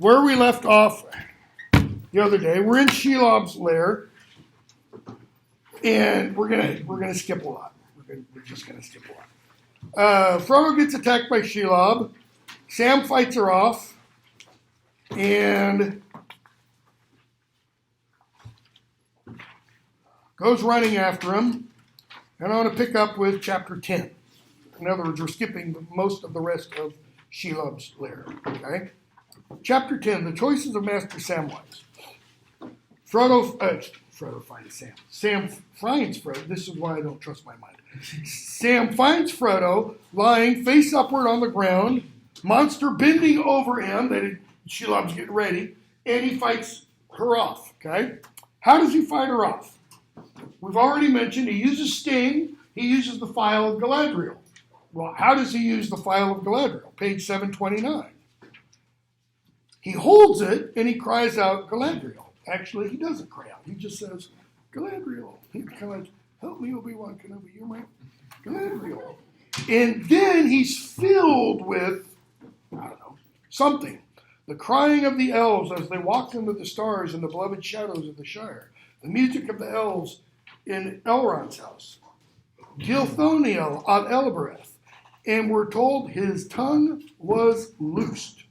where we left off the other day, we're in Shelob's lair, and we're gonna skip a lot. We're just gonna skip a lot. Frodo gets attacked by Shelob. Sam fights her off, and goes running after him. And I want to pick up with chapter 10. In other words, we're skipping most of the rest of Shelob's lair. Okay? Chapter 10, the choices of Master Samwise. Frodo finds Sam. Sam finds Frodo. This is why I don't trust my mind. Sam finds Frodo lying face upward on the ground, monster bending over him, Shelob's getting ready, and he fights her off. Okay? How does he fight her off? We've already mentioned he uses Sting. He uses the Phial of Galadriel. Well, how does he use the Phial of Galadriel? Page 729. He holds it and he cries out Galadriel. Actually, he doesn't cry out. He just says, Galadriel. He's kind of like, help me, Obi-Wan Kenobi. You're my Galadriel. And then he's filled with, I don't know, something. The crying of the elves as they walk into the stars and the beloved shadows of the Shire. The music of the elves in Elrond's house. Gilthoniel on Elbereth. And we're told his tongue was loosed.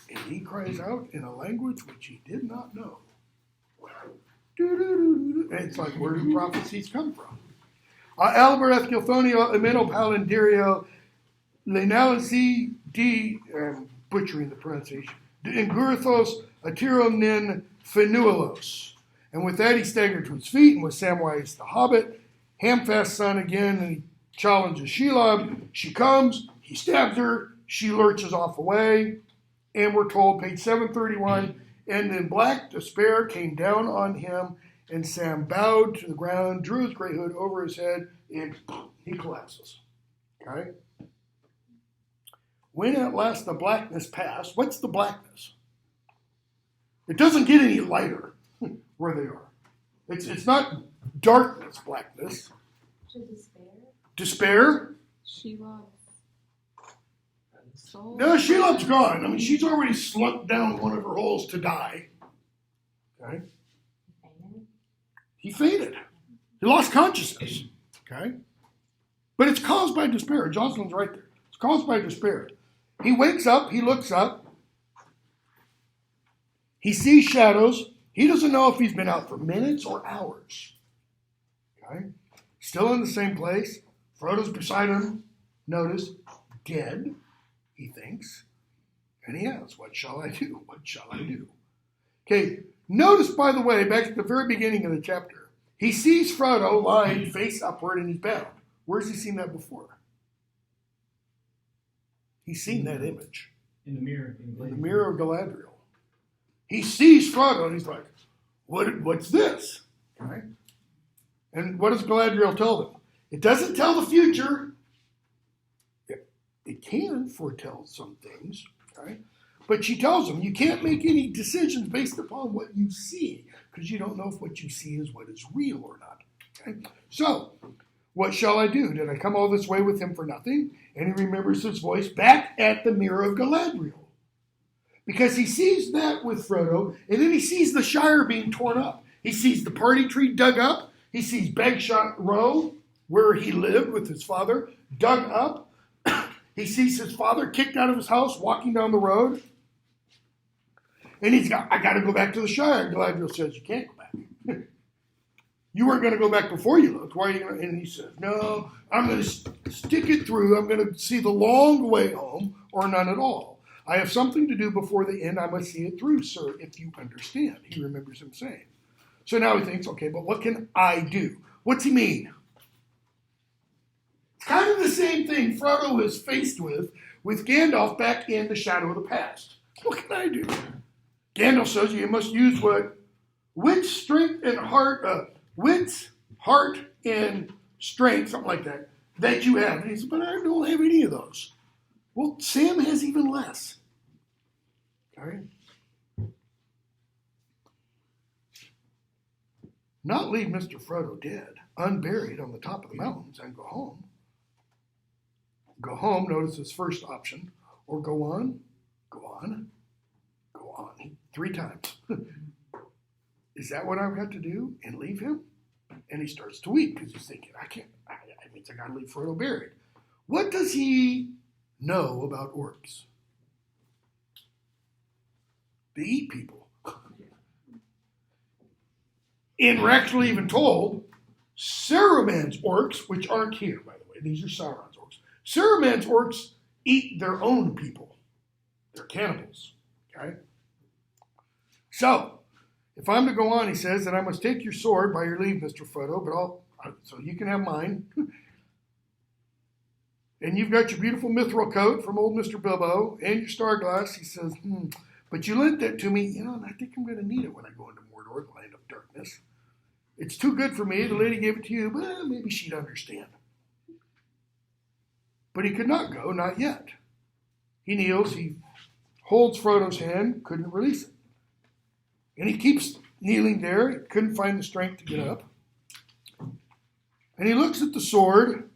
And he cries out in a language which he did not know. And it's like, where do prophecies come from? Elbereth, Gilthoniel, Emeno, Palindirio, Lenalisi, I'm butchering the pronunciation, Ingurthos, Atiro, Nin, Fenuelos. And with that, he staggered to his feet, and with Samwise the Hobbit, Hamfast's son again, and he challenges Shelob. She comes, he stabs her, she lurches off away, and we're told, page 731, and then black despair came down on him, and Sam bowed to the ground, drew his great hood over his head, and he collapses. Okay? When at last the blackness passed, what's the blackness? It doesn't get any lighter where they are. It's not darkness, blackness. Despair? Despair? Shelob. No, Shelob's gone. I mean, she's already slumped down one of her holes to die. Okay? He fainted. He lost consciousness. Okay? But it's caused by despair. Jocelyn's right there. It's caused by despair. He wakes up. He looks up. He sees shadows. He doesn't know if he's been out for minutes or hours. Okay? Still in the same place. Frodo's beside him. Notice, dead, he thinks. And he asks, what shall I do? What shall I do? Okay, notice, by the way, back at the very beginning of the chapter, he sees Frodo lying face upward and he's bound. Where's he seen that before? He's seen that image. In the mirror. In the mirror of Galadriel. He sees Frodo and he's like, what's this? Okay? And what does Galadriel tell them? It doesn't tell the future. It can foretell some things. Okay? But she tells them you can't make any decisions based upon what you see because you don't know if what you see is what is real or not. Okay? So, what shall I do? Did I come all this way with him for nothing? And he remembers his voice back at the mirror of Galadriel. Because he sees that with Frodo, and then he sees the Shire being torn up. He sees the party tree dug up. He sees Bagshot Row, where he lived with his father, dug up. He sees his father kicked out of his house, walking down the road. And I got to go back to the Shire. Galadriel says, you can't go back. You weren't going to go back before you looked. Why are you going to? And he says, no, I'm going to stick it through. I'm going to see the long way home or none at all. I have something to do before the end. I must see it through, sir, if you understand. He remembers him saying. So now he thinks, okay, but what can I do? What's he mean? It's kind of the same thing Frodo is faced with Gandalf back in the Shadow of the Past. What can I do? Gandalf says you must use what? Wits, strength, and heart, wits, heart, and strength, something like that, that you have. And he says, but I don't have any of those. Well, Sam has even less. Okay? Not leave Mr. Frodo dead, unburied on the top of the mountains and go home. Go home, notice his first option, or go on, go on, go on, 3 times. Is that what I've got to do and leave him? And he starts to weep because he's thinking, I means I got to leave Frodo buried. What does he know about orcs? They eat people. And we're actually even told Saruman's orcs, which aren't here, by the way, these are Sauron's orcs. Saruman's orcs eat their own people. They're cannibals. Okay? So, if I'm to go on, he says, then I must take your sword by your leave, Mr. Frodo, but so you can have mine. And you've got your beautiful mithril coat from old Mr. Bilbo and your star glass. He says, but you lent that to me, and I think I'm going to need it when I go into Mordor, the land of darkness. It's too good for me. The lady gave it to you, but maybe she'd understand. But he could not go, not yet. He kneels, he holds Frodo's hand, couldn't release it. And he keeps kneeling there, he couldn't find the strength to get up. And he looks at the sword.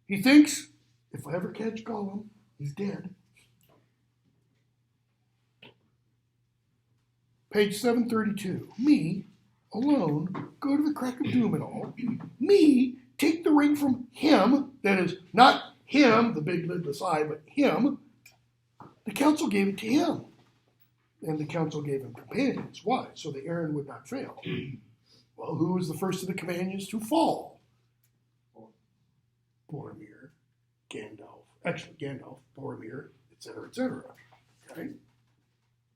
He thinks, if I ever catch Gollum, he's dead. Page 732. Me, alone, go to the crack of doom and all. Me, take the ring from him, that is, not him, the big lidless eye, but him. The council gave it to him. And the council gave him companions. Why? So the errand would not fail. Well, who was the first of the companions to fall? Boromir, Gandalf, Boromir, etc., etc. Okay?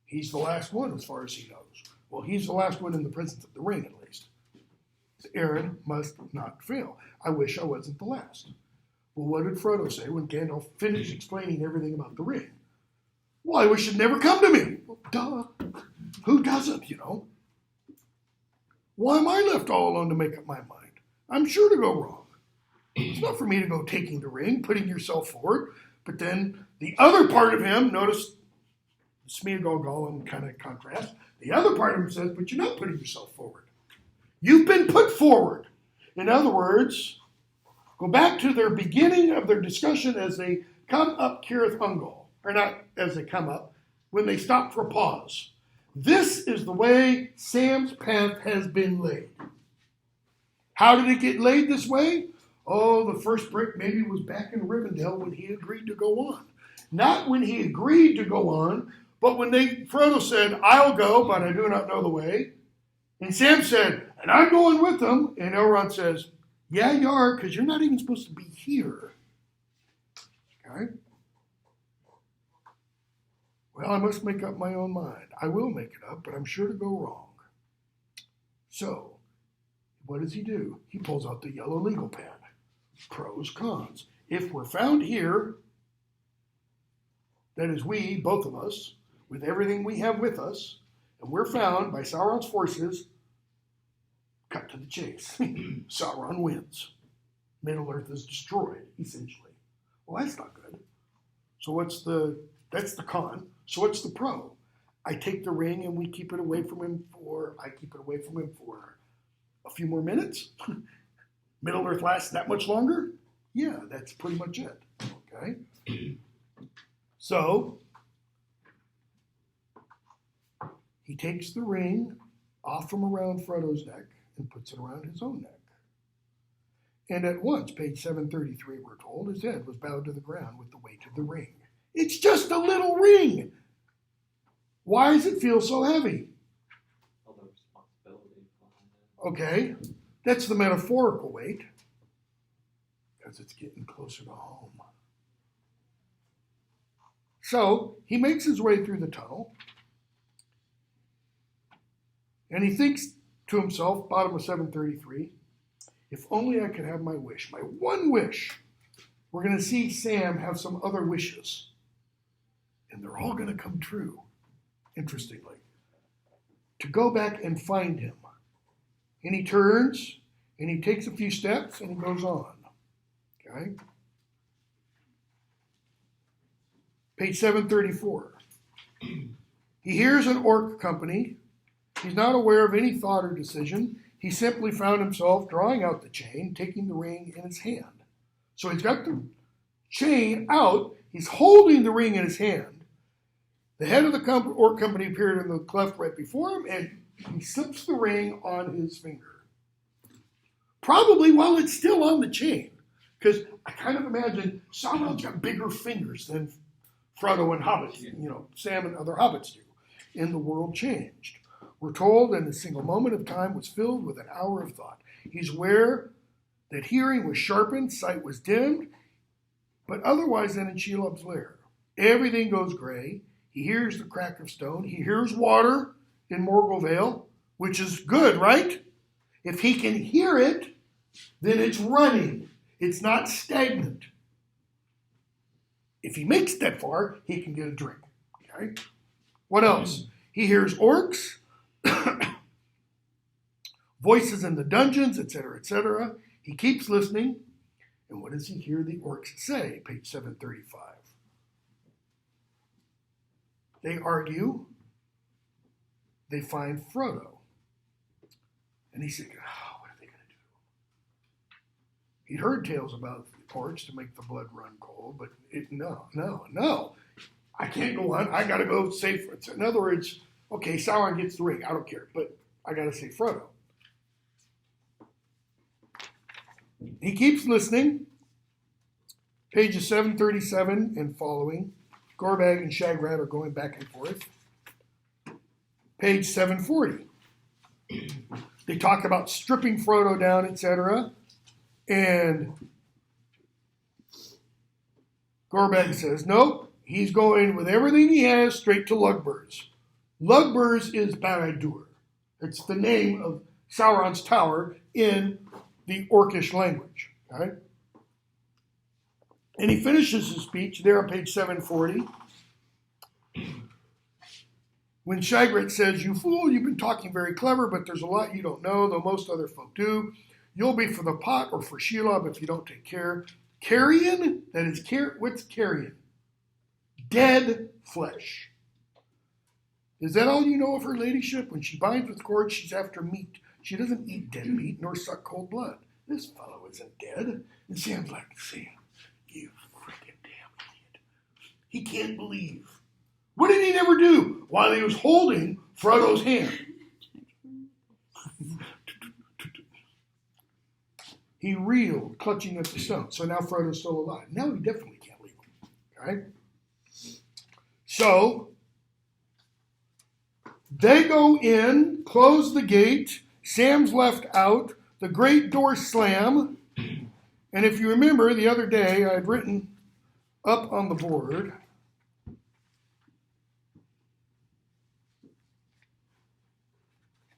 He's the last one as far as he knows. Well, he's the last one in the presence of the ring, at least. The errand must not fail. I wish I wasn't the last. Well, what did Frodo say when Gandalf finished explaining everything about the ring? Well, I wish it'd never come to me. Well, duh. Who doesn't, Why am I left all alone to make up my mind? I'm sure to go wrong. It's not for me to go taking the ring, putting yourself forward. But then the other part of him, notice the Smeagol Gollum kind of contrast. The other part of him says, but you're not putting yourself forward. You've been put forward. In other words, go back to their beginning of their discussion as they come up Cirith Ungol. Or not as they come up, when they stop for a pause. This is the way Sam's path has been laid. How did it get laid this way? Oh, the first brick maybe was back in Rivendell when he agreed to go on. Not when he agreed to go on, but when Frodo said, I'll go, but I do not know the way. And Sam said, and I'm going with them. And Elrond says, yeah, you are, because you're not even supposed to be here. Okay? Well, I must make up my own mind. I will make it up, but I'm sure to go wrong. So, what does he do? He pulls out the yellow legal pad. Pros, cons. If we're found here, that is we, both of us, with everything we have with us, and we're found by Sauron's forces, cut to the chase. Sauron wins. Middle-earth is destroyed, essentially. Well, that's not good. So that's the con. So what's the pro? I take the ring and I keep it away from him for a few more minutes. Middle-earth lasts that much longer? Yeah, that's pretty much it. Okay? So, he takes the ring off from around Frodo's neck and puts it around his own neck. And at once, page 733, we're told, his head was bowed to the ground with the weight of the ring. It's just a little ring. Why does it feel so heavy? All the responsibility behind it. Okay, that's the metaphorical weight, because it's getting closer to home. So he makes his way through the tunnel, and he thinks to himself, bottom of 733, if only I could have my wish, my one wish. We're going to see Sam have some other wishes, and they're all going to come true, interestingly. To go back and find him. And he turns, and he takes a few steps, and he goes on. Okay? Page 734. He hears an orc company. He's not aware of any thought or decision. He simply found himself drawing out the chain, taking the ring in his hand. So he's got the chain out, He's holding the ring in his hand. The head of the orc company appeared in the cleft right before him, and he slips the ring on his finger. Probably while it's still on the chain. Because I kind of imagine Sauron's got bigger fingers than Frodo and hobbits, Sam and other hobbits do. And the world changed. We're told that a single moment of time was filled with an hour of thought. He's aware that hearing was sharpened, sight was dimmed, but otherwise than in Shelob's lair. Everything goes gray. He hears the crack of stone. He hears water in Morgul Vale, which is good, right? If he can hear it, then it's running. It's not stagnant. If he makes it that far, he can get a drink. Okay? What else? He hears orcs, voices in the dungeons, etc., etc. He keeps listening. And what does he hear the orcs say? Page 735. They argue. They find Frodo. And he's thinking, what are they going to do? He'd heard tales about orcs to make the blood run cold, but no. I can't go on. I got to go save. In other words, okay, Sauron gets the ring. I don't care, but I got to save Frodo. He keeps listening. Pages 737 and following. Gorbag and Shagrat are going back and forth. Page 740. They talk about stripping Frodo down, etc. And Gorbag says, nope, he's going with everything he has straight to Lugburs. Lugburs is Barad-dûr. It's the name of Sauron's tower in the Orcish language. Okay? And he finishes his speech there on page 740. When Shagrat says, you fool, you've been talking very clever, but there's a lot you don't know, though most other folk do. You'll be for the pot or for Shelob if you don't take care. Carrion? That is, what's carrion? Dead flesh. Is that all you know of her ladyship? When she binds with cords, she's after meat. She doesn't eat dead meat nor suck cold blood. This fellow isn't dead. And Sam's like, Sam, you freaking damn idiot. He can't believe. What did he never do while he was holding Frodo's hand? He reeled, clutching at the stone. So now Frodo's still alive. Now he definitely can't leave him. Okay? So they go in, close the gate. Sam's left out. The great doors slam. And if you remember, the other day I had written up on the board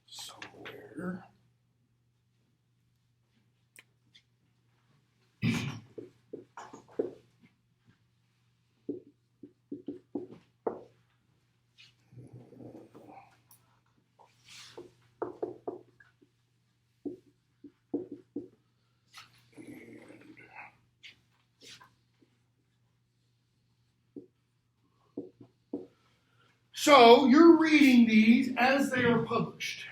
somewhere. So you're reading these as they are published.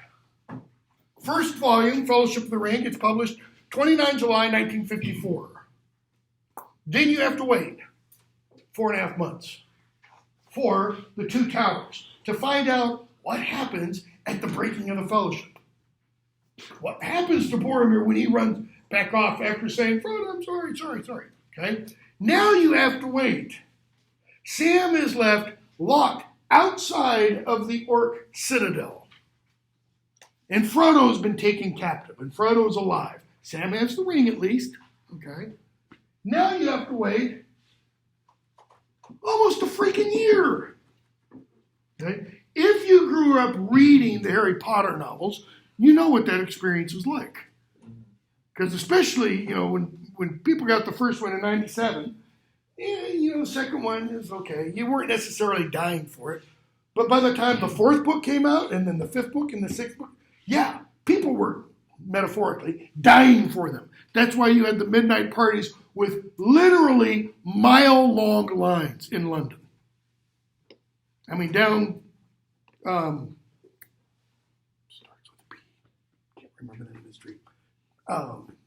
First volume, Fellowship of the Ring, gets published 29 July 1954. Then you have to wait 4.5 months for the Two Towers to find out what happens at the breaking of the Fellowship. What happens to Boromir when he runs back off after saying, Frodo, I'm sorry. Okay? Now you have to wait. Sam is left locked outside of the Orc Citadel. And Frodo's been taken captive, and Frodo's alive. Sam has the ring at least. Okay? Now you have to wait almost a freaking year. Okay? If you grew up reading the Harry Potter novels, you know what that experience was like. Because especially, when people got the first one in 97, the second one is okay. You weren't necessarily dying for it. But by the time the fourth book came out, and then the fifth book and the sixth book, yeah, people were, metaphorically, dying for them. That's why you had the midnight parties with literally mile-long lines in London. I mean, down, starts with a P. Can't remember the name of the street.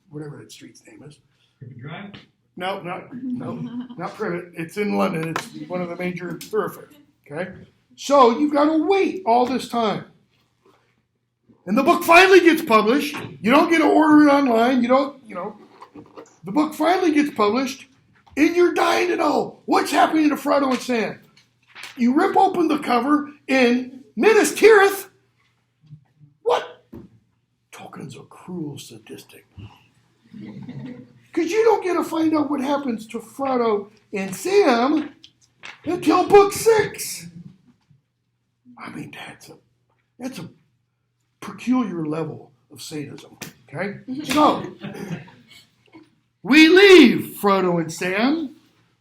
Whatever that street's name is. Cricket Drive? No, not Privet. It's in London. It's one of the major thoroughfares. Okay? So you've got to wait all this time. And the book finally gets published. You don't get to order it online. The book finally gets published, and you're dying to know what's happening to Frodo and Sam. You rip open the cover, and Minas Tirith, what? Tolkien's a cruel sadistic. Because you don't get to find out what happens to Frodo and Sam until book 6. I mean, that's a peculiar level of sadism. Okay? So, we leave Frodo and Sam.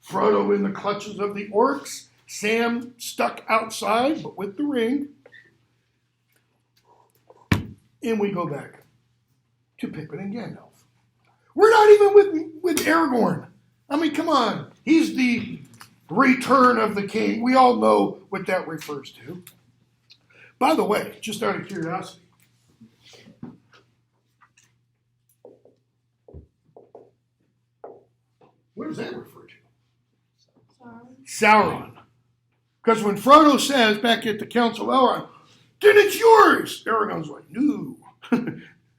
Frodo in the clutches of the orcs. Sam stuck outside, but with the ring. And we go back to Pippin and Gandalf. We're not even with Aragorn. I mean, come on. He's the return of the king. We all know what that refers to. By the way, just out of curiosity, what does that refer to? Sauron. Because when Frodo says back at the Council of Elrond, then it's yours, Aragorn's like, no.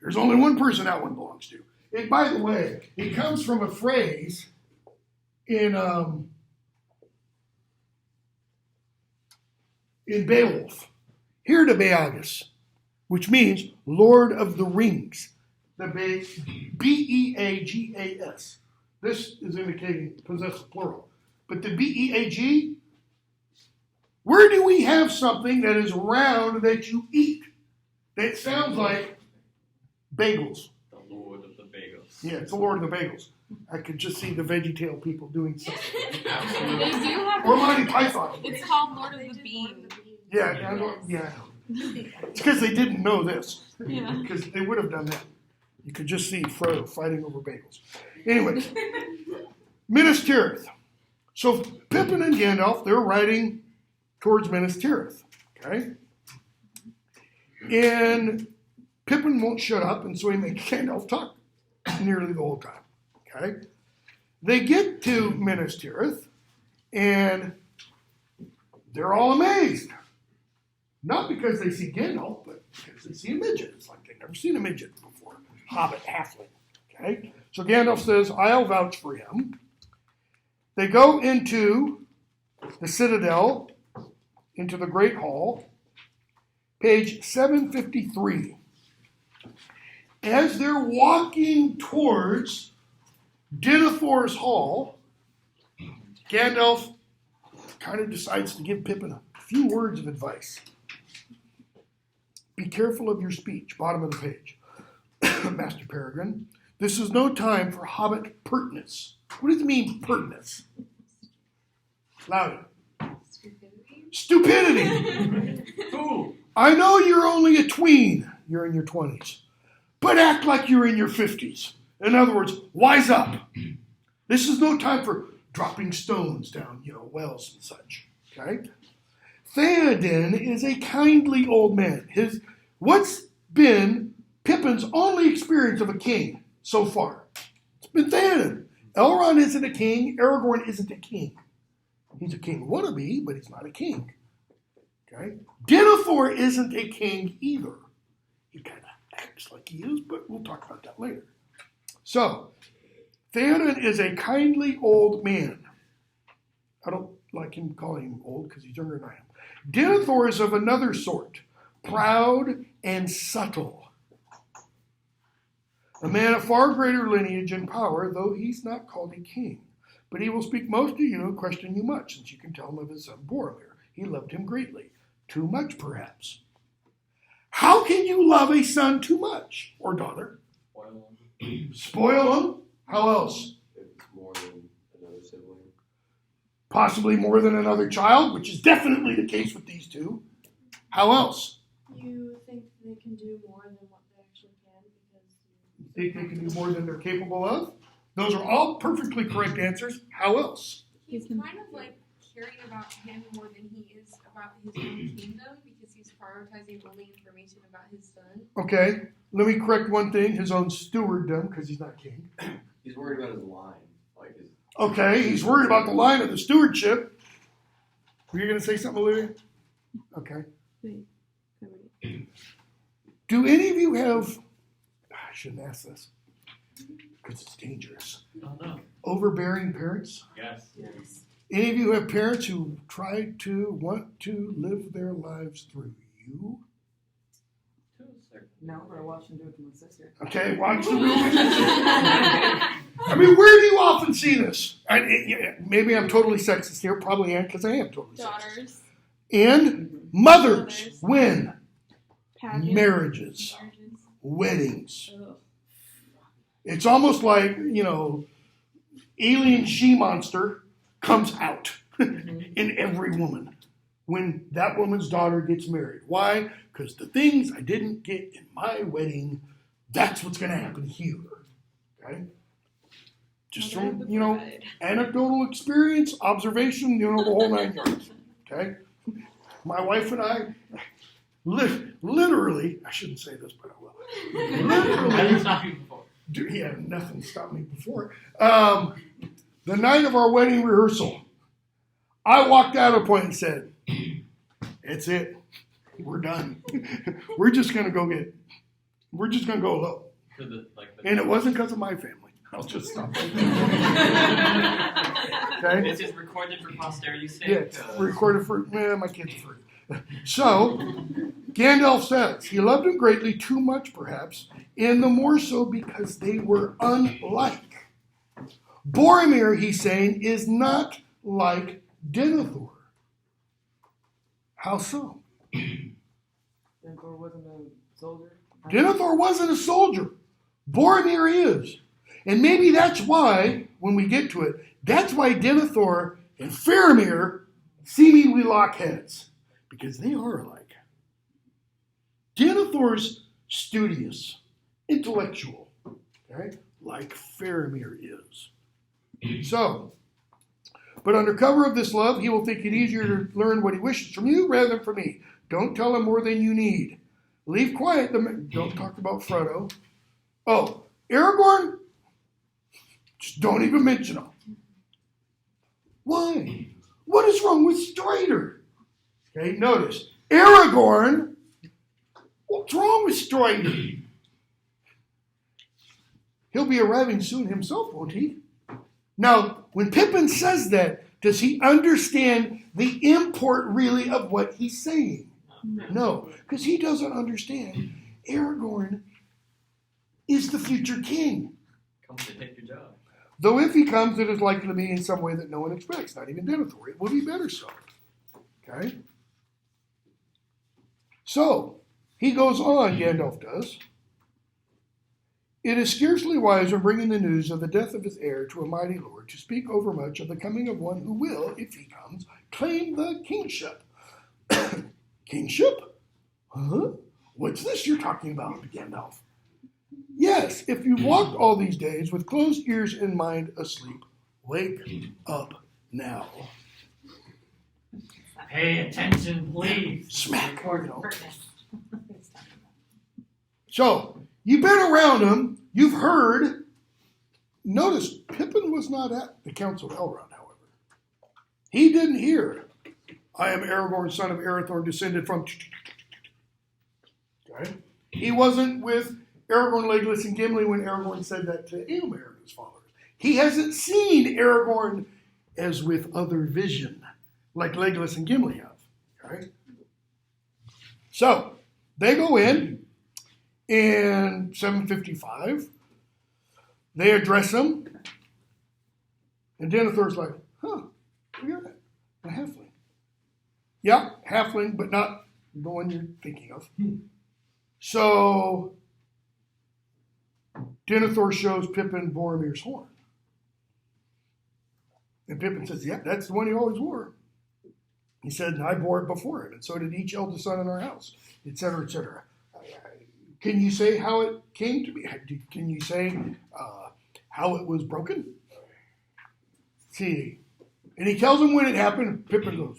There's only one person that one belongs to. And by the way, it comes from a phrase in Beowulf, Here to Beagus, which means Lord of the Rings. The B-E-A-G-A-S. This is indicating possessive plural. But the B-E-A-G, where do we have something that is round that you eat that sounds like bagels? The Lord of the Bagels. Yeah, it's the Lord of the Bagels. I could just see the VeggieTale people doing something. They do have Or Monty Python. It's called Lord of the Bean. Yeah. It's because they didn't know this. Yeah. Because they would have done that. You could just see Frodo fighting over bagels. Anyway, Minas Tirith. So Pippin and Gandalf, they're riding towards Minas Tirith. Okay? And Pippin won't shut up, and so he makes Gandalf talk nearly the whole time. Okay? They get to Minas Tirith, and they're all amazed. Not because they see Gandalf, but because they see a midget. It's like they've never seen a midget before. Hobbit, halfling. Okay? So Gandalf says, I'll vouch for him. They go into the citadel, into the Great Hall, page 753. As they're walking towards Denethor's hall, Gandalf kind of decides to give Pippin a few words of advice. Be careful of your speech, bottom of the page. Master Peregrine, this is no time for hobbit pertness. What does it mean, pertness? Louder. Stupidity. Fool. I know you're only a tween. You're in your 20s. But act like you're in your 50s. In other words, wise up. This is no time for dropping stones down, wells and such. Okay? Theoden is a kindly old man. What's been Pippin's only experience of a king so far? It's been Theoden. Elrond isn't a king. Aragorn isn't a king. He's a king wannabe, but he's not a king. Okay? Denethor isn't a king either. He kind of acts like he is, but we'll talk about that later. So, Theoden is a kindly old man. I don't like him calling him old because he's younger than I am. Denethor is of another sort, proud and subtle. A man of far greater lineage and power, though he's not called a king. But he will speak most to you and question you much, since you can tell him of his son Boromir. He loved him greatly. Too much, perhaps. How can you love a son too much? Or daughter? Spoil him. Spoil him? How else? If it's more than another sibling. Possibly more than another child, which is definitely the case with these two. How else? You think they can do more than what they actually can because You think they can do more than they're capable of? Those are all perfectly correct answers. How else? He's kind of like caring about him more than he is about his own kingdom because he's prioritizing only information about his son. Okay, let me correct one thing. His own stewarddom, because he's not king. He's worried about his line, like his Okay, he's worried about the line of the stewardship. Were you going to say something, Olivia? Okay. Do any of you have, I shouldn't ask this because it's dangerous, Oh no. overbearing parents? Yes. Any of you have parents who want to live their lives through you? To a certain No, but I watched him do it to my sister. Okay, watch the movie. I mean, where do you often see this? Maybe I'm totally sexist here. Probably am, because I am totally sexist. Daughters. And mothers Mothers. win Pageant. marriages, Marriages. weddings. Ugh. It's almost like, alien she-monster comes out in every woman when that woman's daughter gets married. Why? Because the things I didn't get in my wedding, that's what's going to happen here. Okay? Just Mother of from, the bride. anecdotal experience, observation, the whole 9 yards. Okay? My wife and I, literally, I shouldn't say this, but I will. I Literally, didn't stop you before. nothing stopped me before. The night of our wedding rehearsal, I walked out of the point and said, "It's it. We're done. We're just gonna go low." For the And it wasn't because of my family. I'll just stop right there. Okay? This is recorded for posterity's sake. Yeah, it's recorded for my kids are free. So Gandalf says he loved him greatly, too much perhaps, and the more so because they were unlike. Boromir, he's saying, is not like Denethor. How so? Denethor wasn't a soldier. Denethor wasn't a soldier. Boromir is. And maybe that's why, when we get to it, that's why Denethor and Faramir seemingly lock heads. Because they are alike. Denethor's studious, intellectual, okay, like Faramir is. So, but under cover of this love, he will think it easier to learn what he wishes from you rather than from me. Don't tell him more than you need. Leave quiet. Don't talk about Frodo. Oh, Aragorn? Just don't even mention him. Why? What is wrong with Strider? Okay, notice. Aragorn? What's wrong with Strider? He'll be arriving soon himself, won't he? Now, when Pippin says that, does he understand the import really of what he's saying? No, because he doesn't understand. Aragorn is the future king. Come to take your job. Though if he comes, it is likely to be in some way that no one expects, not even Denethor. It will be better so. Okay? So, he goes on, Gandalf does. It is scarcely wise when bringing the news of the death of his heir to a mighty lord to speak overmuch of the coming of one who will, if he comes, claim the kingship. Kingship? Huh? What's this you're talking about, Gandalf? Yes, if you've walked all these days with closed ears and mind asleep, wake up now. Pay attention, please. Smack. You know. So, you've been around him, you've heard. Notice, Pippin was not at the Council of Elrond, however. He didn't hear, I am Aragorn, son of Arathorn, descended from... Okay? He wasn't with Aragorn, Legolas, and Gimli when Aragorn said that to Éomer and his followers. He hasn't seen Aragorn as with other vision, like Legolas and Gimli have. Okay? So, they go in 755. They address him. And Denethor's like, huh, look at that. A halfling. Yeah, halfling, but not the one you're thinking of. So, Denethor shows Pippin Boromir's horn. And Pippin says, yeah, that's the one he always wore. He said, and I bore it before him, and so did each eldest son in our house, etc., etc. Can you say how it came to be? Can you say how it was broken? See, and he tells him when it happened, and Pippin goes,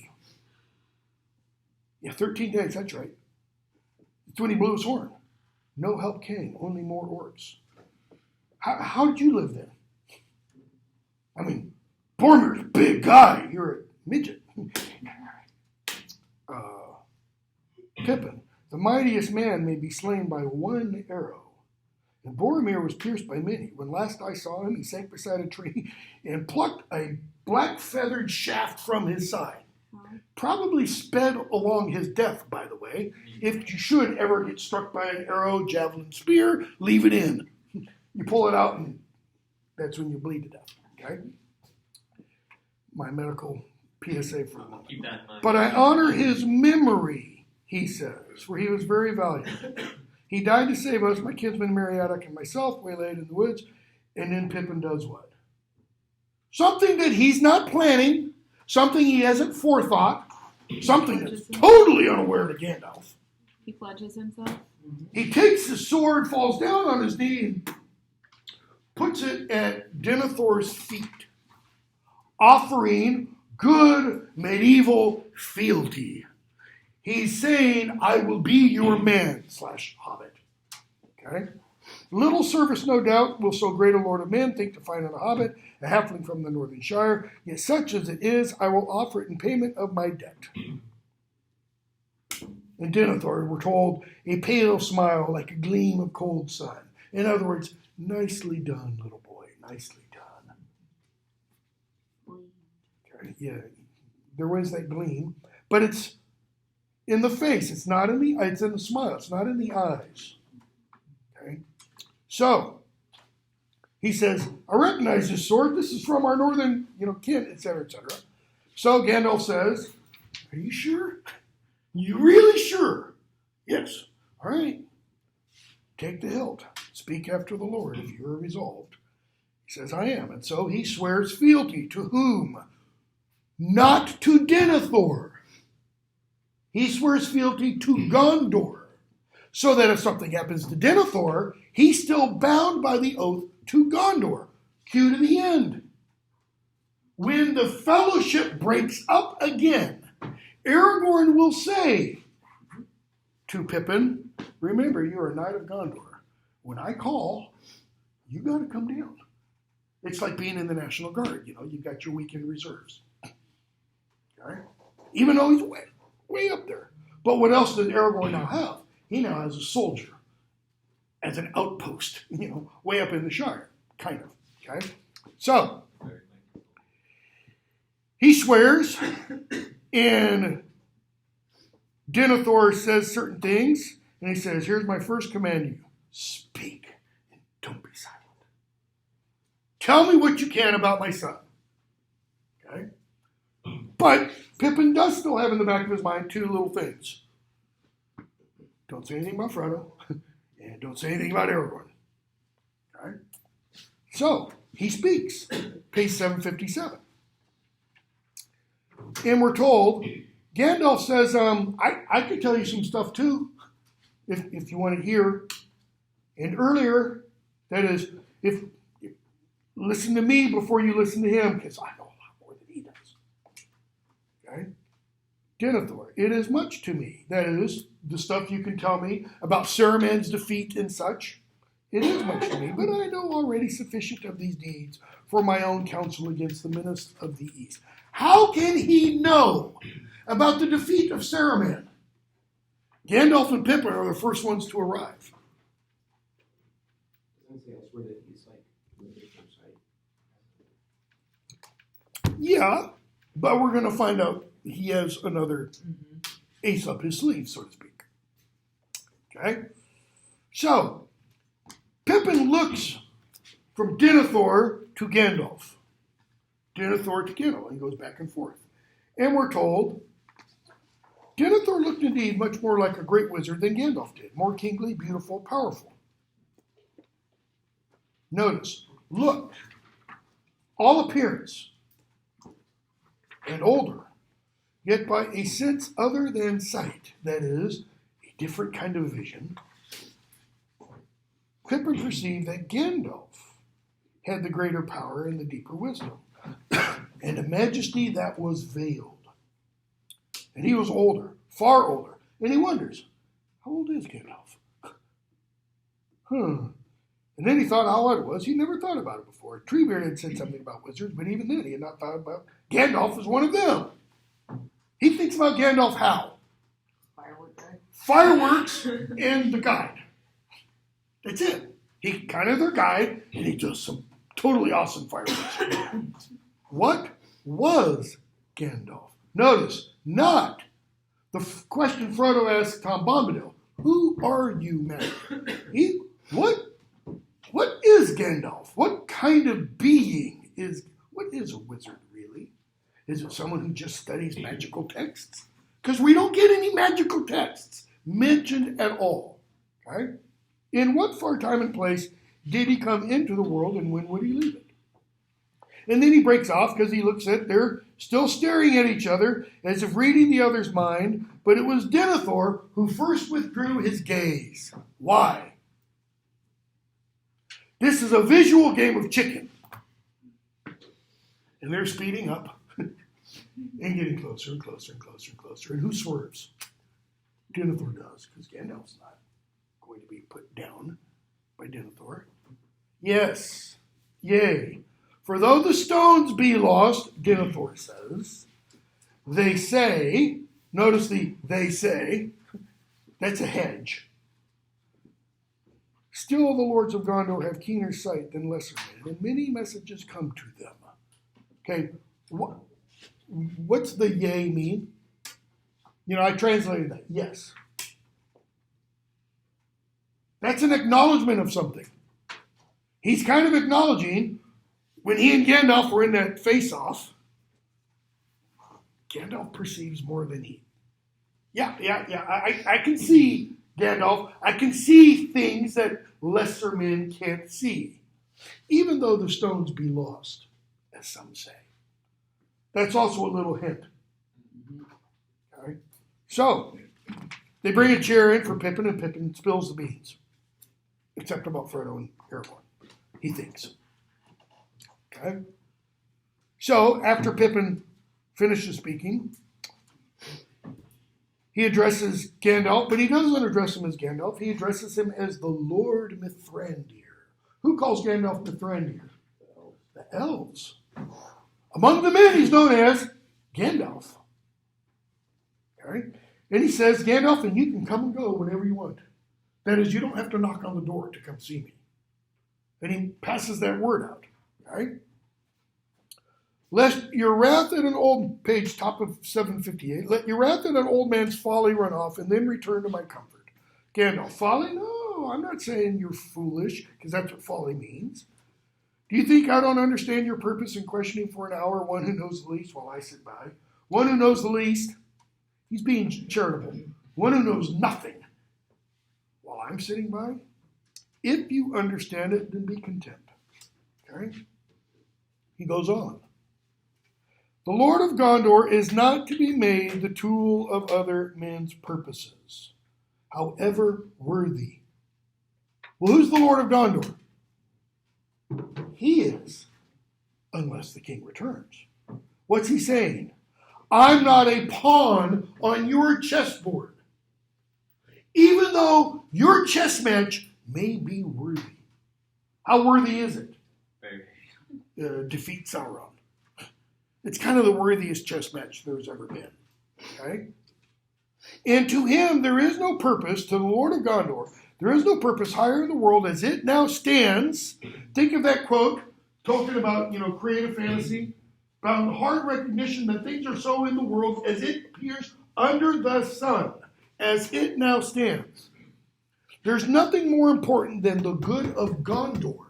yeah, 13 days, that's right. It's when he blew his horn. No help came, only more orcs. How did you live then? I mean, Boromir's a big guy. You're a midget. Pippin, the mightiest man may be slain by one arrow. And Boromir was pierced by many. When last I saw him, he sank beside a tree and plucked a black feathered shaft from his side. Probably sped along his death, by the way. If you should ever get struck by an arrow, javelin, spear, leave it in. You pull it out and that's when you bleed to death. Okay? My medical PSA for the moment. Keep that in mind. But I honor his memory, he says, for he was very valiant. He died to save us, my kinsman Meriadoc and myself, waylaid in the woods, and then Pippin does what? Something that he's not planning, something he hasn't forethought, something that's totally unaware to Gandalf. He pledges himself. He takes his sword, falls down on his knee, and puts it at Denethor's feet, offering good medieval fealty. He's saying, I will be your man, /hobbit. Okay? Little service, no doubt, will so great a lord of men think to find in a hobbit, a halfling from the northern shire. Yet such as it is, I will offer it in payment of my debt. In Denethor, we're told, a pale smile like a gleam of cold sun. In other words, nicely done, little boy, nicely done. Okay, yeah, there was that gleam, but it's in the face. It's not in the. It's in the smile. It's not in the eyes. Okay, so he says, "I recognize this sword. This is from our northern, kin, etc., etc." So Gandalf says, "Are you sure? You really sure?" "Yes." "All right. Take the hilt. Speak after the Lord if you are resolved." He says, "I am." And so he swears fealty to whom? Not to Denethor. He swears fealty to Gondor. So that if something happens to Denethor, he's still bound by the oath to Gondor. Cue to the end. When the fellowship breaks up again, Aragorn will say to Pippin, remember, you're a knight of Gondor. When I call, you got to come down. It's like being in the National Guard. You've got your weekend reserves. Okay? Even though he's way up there. But what else does Aragorn now have? He now has a soldier as an outpost, way up in the Shire, kind of. Okay? So, he swears, and Denethor says certain things, and he says, here's my first command to you. Speak, and don't be silent. Tell me what you can about my son. Okay? But Pippin does still have in the back of his mind two little things. Don't say anything about Frodo, and don't say anything about Aragorn. Okay? So, he speaks. Page 757. And we're told, Gandalf says, I could tell you some stuff too, if you want to hear. And earlier, that is, if listen to me before you listen to him, because I know a lot more than he does. Okay? Denethor, it is much to me. That is, the stuff you can tell me about Saruman's defeat and such. It is much to me, but I know already sufficient of these deeds for my own counsel against the menace of the East. How can he know about the defeat of Saruman? Gandalf and Pippin are the first ones to arrive. Something else where that he's like really close, right? Yeah, but we're going to find out he has another ace up his sleeve, so to speak. Okay? So, Pippin looks from Denethor to Gandalf. Denethor to Gandalf, and goes back and forth. And we're told, Denethor looked indeed much more like a great wizard than Gandalf did. More kingly, beautiful, powerful. Notice, look, all appearance, and older, yet by a sense other than sight, that is, a different kind of vision, Pippin perceived that Gandalf had the greater power and the deeper wisdom, and a majesty that was veiled. And he was older, far older, and he wonders, how old is Gandalf? And And then he thought how odd it was. He never thought about it before. Treebeard had said something about wizards, but even then he had not thought about Gandalf as one of them. He thinks about Gandalf how? Firework guy. Fireworks and the guide. That's it. He kind of their guide, and he does some totally awesome fireworks. What was Gandalf? Notice, not the question Frodo asked Tom Bombadil. Who are you, man? What is Gandalf? What kind of being what is a wizard really? Is it someone who just studies magical texts? Because we don't get any magical texts mentioned at all. Okay? In what far time and place did he come into the world, and when would he leave it? And then he breaks off because he looks at, they're still staring at each other as if reading the other's mind, but it was Denethor who first withdrew his gaze. Why? This is a visual game of chicken. And they're speeding up and getting closer and closer and closer and closer. And who swerves? Denethor does, because Gandalf's not going to be put down by Denethor. Yes, yea. For though the stones be lost, Denethor says, they say, notice the they say, that's a hedge. Still the lords of Gondor have keener sight than lesser men, and many messages come to them. Okay, what's the yea mean? I translated that, yes. That's an acknowledgement of something. He's kind of acknowledging when he and Gandalf were in that face-off, Gandalf perceives more than he. Yeah. I can see Gandalf. I can see things that lesser men can't see, even though the stones be lost, as some say. That's also a little hint. Okay? So, they bring a chair in for Pippin, and Pippin spills the beans. Except about Frodo and Aragorn. He thinks. Okay? So, after Pippin finishes speaking, he addresses Gandalf, but he doesn't address him as Gandalf. He addresses him as the Lord Mithrandir. Who calls Gandalf Mithrandir? The elves. Among the men, he's known as Gandalf. Okay? And he says, Gandalf, and you can come and go whenever you want. That is, you don't have to knock on the door to come see me. And he passes that word out. Okay? Lest your wrath at an old, page top of 758, let your wrath at an old man's folly run off and then return to my comfort. Gandalf, folly? No, I'm not saying you're foolish, because that's what folly means. Do you think I don't understand your purpose in questioning for an hour one who knows the least while I sit by? One who knows the least, he's being charitable. One who knows nothing while I'm sitting by? If you understand it, then be content. Okay? He goes on. The Lord of Gondor is not to be made the tool of other men's purposes, however worthy. Well, who's the Lord of Gondor? He is, unless the king returns. What's he saying? I'm not a pawn on your chessboard, even though your chess match may be worthy. How worthy is it? Very. Defeat Sauron. It's kind of the worthiest chess match there's ever been. Okay? And to him there is no purpose, to the Lord of Gondor, there is no purpose higher in the world as it now stands. Think of that quote, talking about, creative fantasy, about the hard recognition that things are so in the world as it appears under the sun, as it now stands. There's nothing more important than the good of Gondor.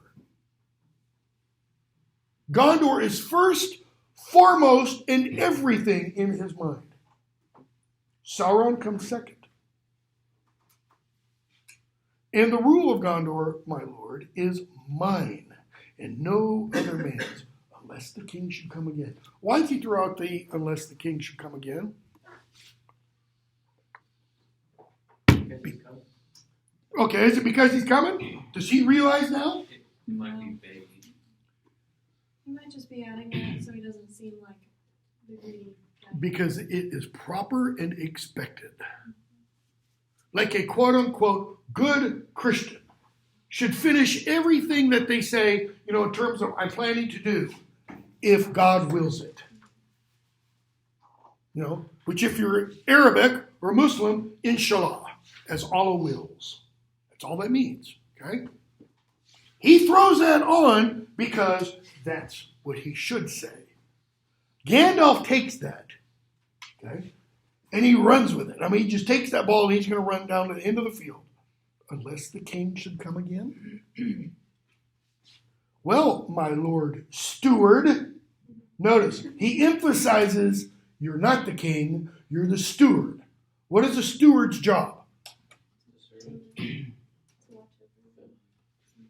Gondor is foremost in everything in his mind. Sauron comes second. And the rule of Gondor, my lord, is mine and no other man's, unless the king should come again. Why does he throw out the unless the king should come again? Okay, is it because he's coming? Does he realize now? It might be vague. He might just be adding that so he doesn't seem like the greedy guy. Because it is proper and expected. Like a quote-unquote good Christian should finish everything that they say, in terms of I'm planning to do, if God wills it. Which if you're Arabic or Muslim, inshallah, as Allah wills. That's all that means, okay? He throws that on because that's what he should say. Gandalf takes that, okay, and he runs with it. He just takes that ball and he's going to run down to the end of the field. Unless the king should come again. Well, my Lord Steward, notice, he emphasizes you're not the king, you're the steward. What is a steward's job?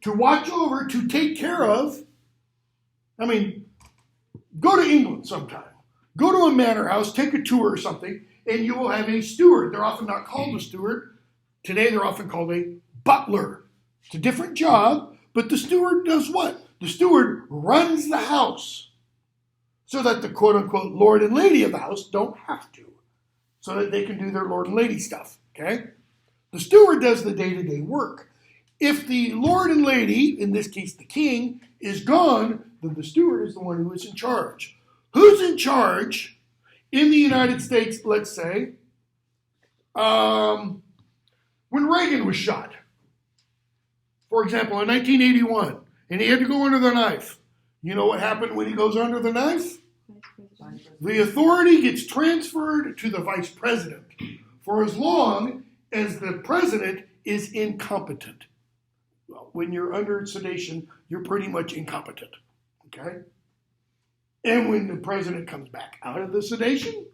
To watch over, to take care of. Go to England sometime. Go to a manor house, take a tour or something, and you will have a steward. They're often not called a steward. Today they're often called a butler. It's a different job, but the steward does what? The steward runs the house so that the quote-unquote lord and lady of the house don't have to, so that they can do their lord and lady stuff, okay? The steward does the day-to-day work. If the lord and lady, in this case the king, is gone, then the steward is the one who is in charge. Who's in charge in the United States, let's say, when Reagan was shot, for example, in 1981, and he had to go under the knife. You know what happened when he goes under the knife? The authority gets transferred to the vice president for as long as the president is incompetent. Well, when you're under sedation, you're pretty much incompetent, okay? And when the president comes back out of the sedation,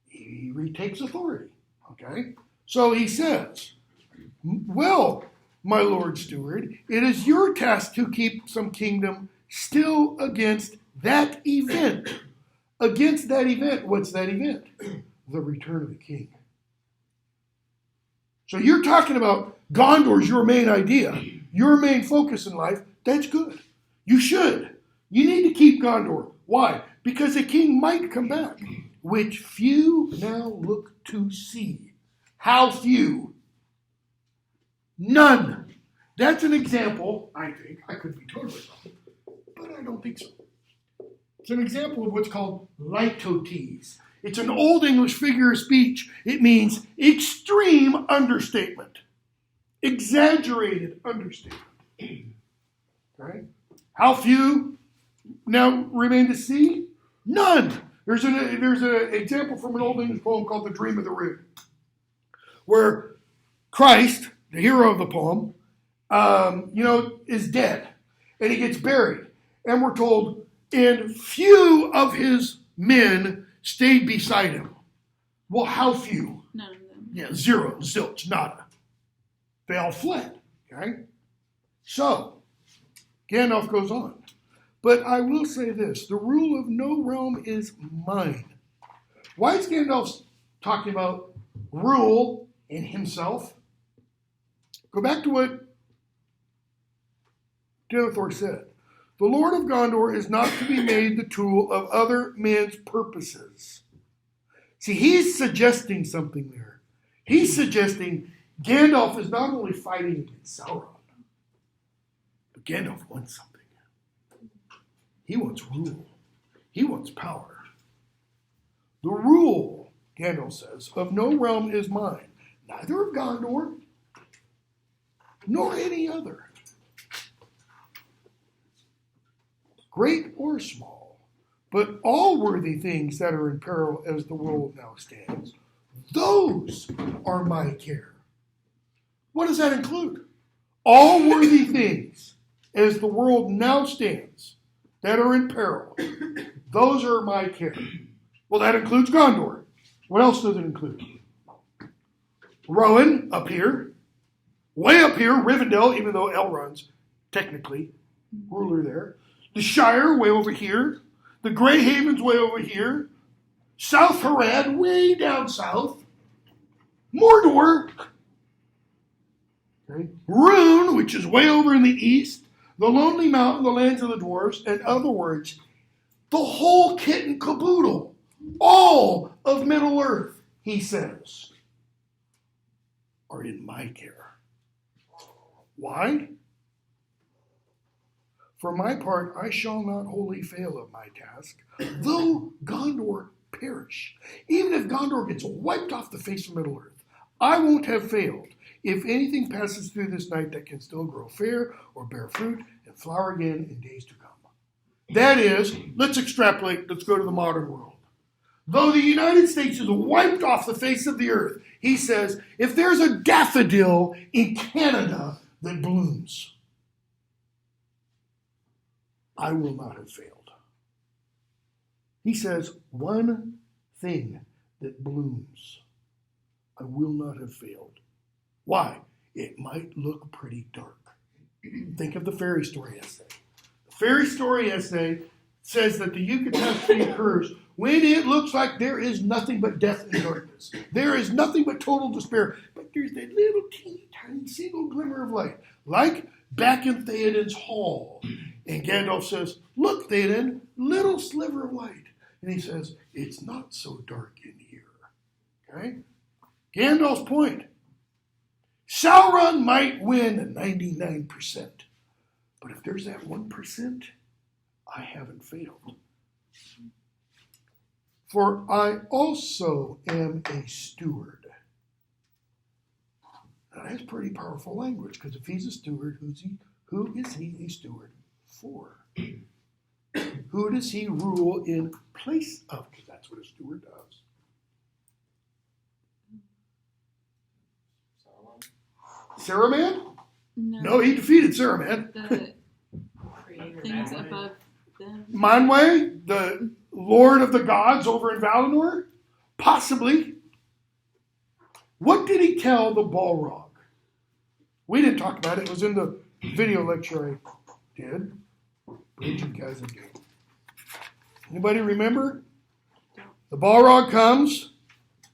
he retakes authority, okay? So he says, well, my Lord Steward, it is your task to keep some kingdom still against that event. Against that event, what's that event? The return of the king. So you're talking about Gondor's your main idea, your main focus in life. That's good. You should. You need to keep Gondor. Why? Because the king might come back, which few now look to see. How few? None. That's an example, I think. I could be totally wrong, but I don't think so. It's an example of what's called litotes. It's an Old English figure of speech. It means extreme understatement, exaggerated understatement. Right? How few now remain to see? None. There's an example from an Old English poem called The Dream of the Rood, where Christ, the hero of the poem, is dead, and he gets buried. And we're told, and few of his men stayed beside him. Well, how few? None of them. Yeah, zero, zilch, nada. They all fled, okay? So, Gandalf goes on. But I will say this, the rule of no realm is mine. Why is Gandalf talking about rule in himself? Go back to what Denethor said. The Lord of Gondor is not to be made the tool of other men's purposes. See, he's suggesting something there. He's suggesting Gandalf is not only fighting against Sauron, but Gandalf wants something. He wants rule. He wants power. The rule, Gandalf says, of no realm is mine, neither of Gondor, nor any other, great or small, but all worthy things that are in peril as the world now stands, those are my care. What does that include? All worthy things as the world now stands that are in peril, those are my care. Well, that includes Gondor. What else does it include? Rowan up here, way up here, Rivendell, even though Elrond's technically ruler there. The Shire, way over here. The Grey Havens, way over here. South Harad, way down south. Mordor. Okay. Rune, which is way over in the east. The Lonely Mountain, the lands of the dwarves. In other words, the whole kit and caboodle. All of Middle Earth, he says, are in my care. Why? For my part, I shall not wholly fail of my task, though Gondor perish. Even if Gondor gets wiped off the face of Middle Earth, I won't have failed. If anything passes through this night that can still grow fair or bear fruit and flower again in days to come. That is, let's extrapolate, let's go to the modern world. Though the United States is wiped off the face of the earth, he says, if there's a daffodil in Canada that blooms, I will not have failed. He says, one thing that blooms, I will not have failed. Why? It might look pretty dark. Think of the fairy story essay. The fairy story essay says that the eucatastrophe occurs when it looks like there is nothing but death and darkness. There is nothing but total despair. But there's that little teeny tiny single glimmer of light. Like back in Theoden's hall. And Gandalf says, look, Theoden, little sliver of light. And he says, it's not so dark in here. Okay? Gandalf's point. Sauron might win 99%. But if there's that 1%, I haven't failed. For I also am a steward. Now that's pretty powerful language, because if he's a steward, who is he a steward for? Who does he rule in place of? Because that's what a steward does. Saruman? No, he defeated Saruman. The things above them. Manwë, the Lord of the Gods over in Valinor? Possibly. What did he tell the Balrog? We didn't talk about it. It was in the video lecture I did. Bridge and Chasm Gate. Anybody remember? The Balrog comes.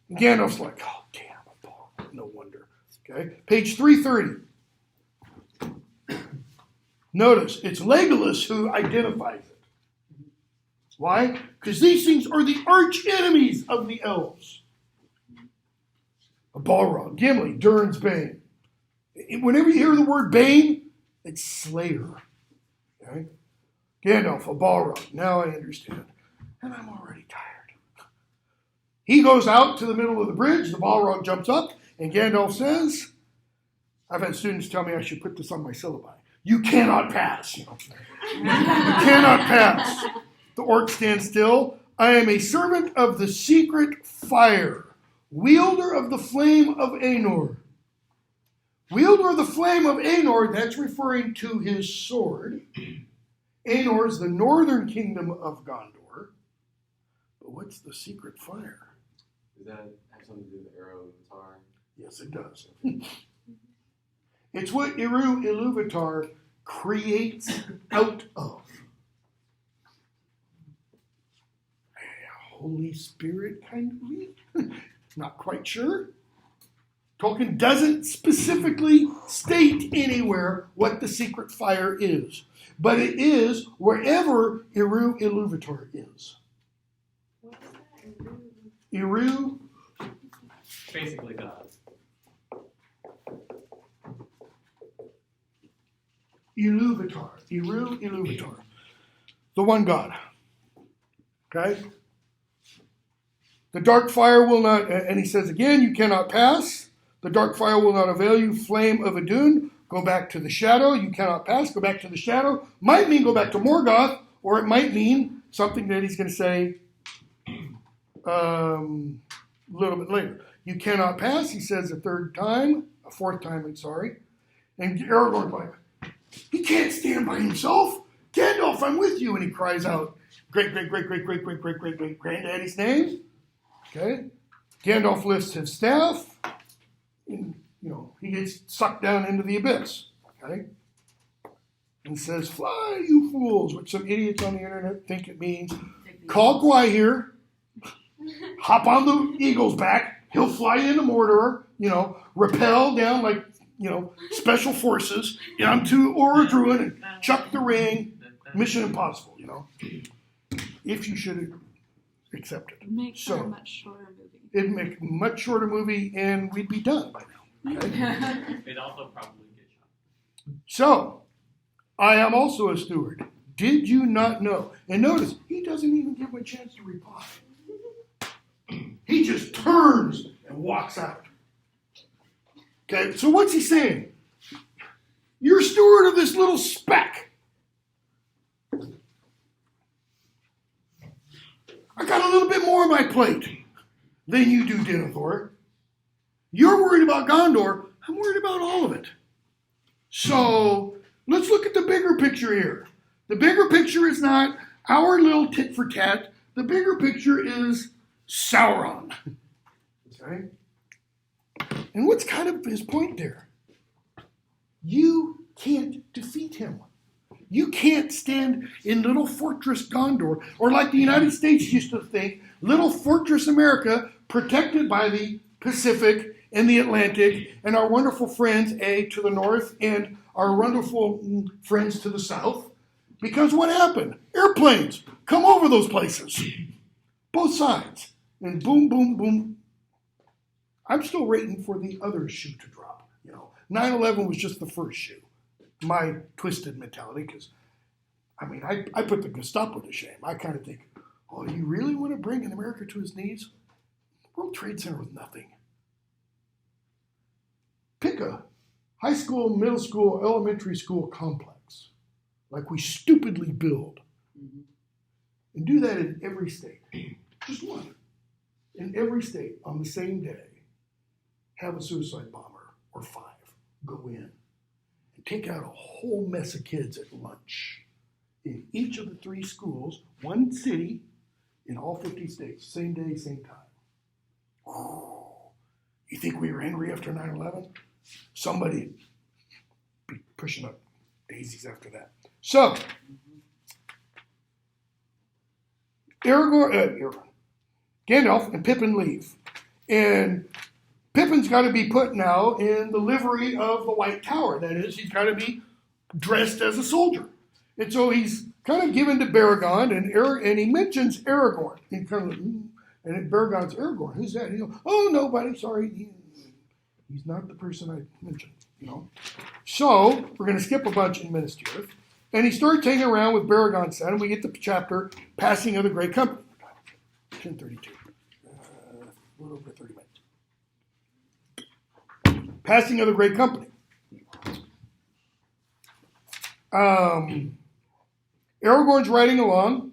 And Gandalf's like, oh, damn, a Balrog. No wonder. Okay, page 330. Notice, it's Legolas who identifies it. Why? Because these things are the arch enemies of the elves. A Balrog, Gimli, Durin's Bane. Whenever you hear the word Bane, it's Slayer. Okay? Gandalf, a Balrog. Now I understand. And I'm already tired. He goes out to the middle of the bridge. The Balrog jumps up. And Gandalf says, I've had students tell me I should put this on my syllabi. You cannot pass. You cannot pass. The orc stands still. I am a servant of the secret fire, wielder of the flame of Anor. Wielder of the flame of Anor, that's referring to his sword. Anor is the northern kingdom of Gondor. But what's the secret fire? Does that have something to do with the arrow of the tar? Yes, it does. It's what Eru Ilúvatar creates out of. Holy Spirit, kind of? Not quite sure. Tolkien doesn't specifically state anywhere what the secret fire is. But it is wherever Eru Ilúvatar is. What's that? Eru Basically God. Ilúvatar. Eru Ilúvatar. The one God. Okay? The dark fire will not, and he says again, you cannot pass. The dark fire will not avail you. Flame of Adun, go back to the shadow. You cannot pass, go back to the shadow. Might mean go back to Morgoth, or it might mean something that he's going to say a little bit later. You cannot pass, he says a fourth time, I'm sorry. And Aragorn's like, he can't stand by himself. Gandalf, I'm with you. And he cries out, great granddaddy's name. Okay. Gandalf lifts his staff. And, he gets sucked down into the abyss. Okay. And says, fly, you fools, which some idiots on the internet think it means. Call Gwai here. Hop on the eagle's back. He'll fly into Mordor, rappel down like, special forces, to Orodruin and chuck the ring. Mission impossible, If you should accept it. Make for a much shorter movie. It'd make a much shorter movie and we'd be done by now. Okay? It'd also probably get shot. So, I am also a steward. Did you not know? And notice, he doesn't even give him a chance to reply. He just turns and walks out. Okay, so what's he saying? You're steward of this little speck. I got a little bit more on my plate than you do, Denethor. You're worried about Gondor. I'm worried about all of it. So let's look at the bigger picture here. The bigger picture is not our little tit for tat. The bigger picture is Sauron. Okay? And what's kind of his point there? You can't defeat him. You can't stand in little fortress Gondor, or like the United States used to think, little fortress America protected by the Pacific and the Atlantic and our wonderful friends, to the north and our wonderful friends to the south. Because what happened? Airplanes come over those places. Both sides. And boom, boom, boom. I'm still waiting for the other shoe to drop. 9/11 was just the first shoe. My twisted mentality, because, I put the Gestapo to shame. I kind of think, oh, you really want to bring America to his knees? World Trade Center was nothing. Pick a high school, middle school, elementary school complex, like we stupidly build, and do that in every state. Just one. In every state, on the same day, have a suicide bomber or 5 go in and take out a whole mess of kids at lunch in each of the 3 schools, one city, in all 50 states, same day, same time. Oh, you think we were angry after 9/11? Somebody be pushing up daisies after that. So, Gandalf and Pippin leave. And Pippin's got to be put now in the livery of the White Tower. That is, he's got to be dressed as a soldier. And so he's kind of given to Baragon, and he mentions Aragorn. And Baragon's, Aragorn, who's that? He goes, oh, nobody, sorry. He's not the person I mentioned, So we're going to skip a bunch in Minas Tirith. And he starts hanging around with Baragon's son, and we get the chapter, Passing of the Great Company. 10:32. A little over 30 minutes. Passing of the Great Company. Aragorn's riding along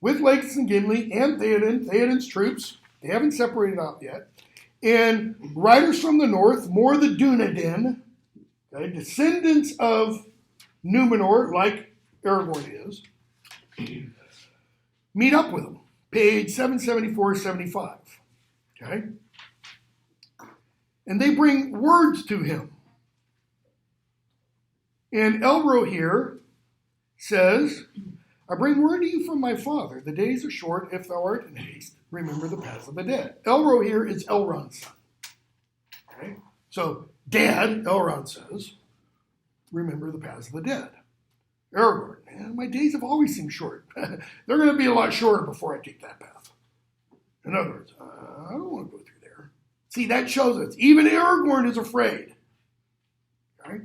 with Legolas and Gimli and Theoden's troops. They haven't separated out yet. And riders from the north, more the Dunedain, descendants of Numenor, like Aragorn is, meet up with him. Page 774-75. Okay? And they bring words to him. And Elro here says, I bring word to you from my father. The days are short. If thou art in haste, remember the paths of the dead. Elro here is Elrond's son. Okay? So, Dad, Elrond says, remember the paths of the dead. Aragorn, man, my days have always seemed short. They're going to be a lot shorter before I take that path. In other words, I don't want to go through there. See, that shows us. Even Aragorn is afraid. Okay?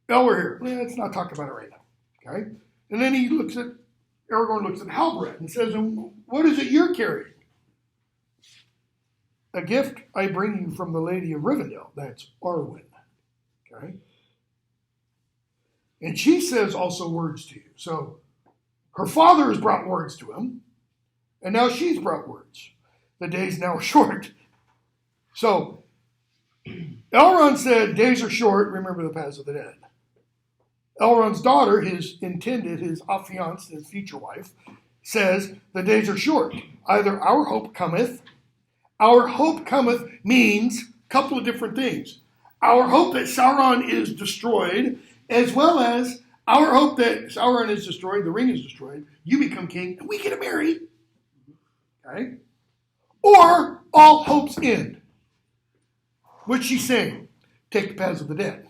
Elro here. Let's not talk about it right now. Okay? And then Aragorn looks at Halbrand and says, what is it you're carrying? A gift I bring you from the Lady of Rivendell. That's Arwen. Okay? And she says also words to you. So her father has brought words to him, and now she's brought words. The days now are short. So Elrond said, days are short, remember the paths of the dead. Elrond's daughter, his affianced, his future wife, says, the days are short. Either our hope cometh. Our hope cometh means a couple of different things. Our hope that Sauron is destroyed, as well as our hope that Sauron is destroyed, the ring is destroyed, you become king, and we get to marry. Okay? Or all hopes end. What's she saying? Take the paths of the dead.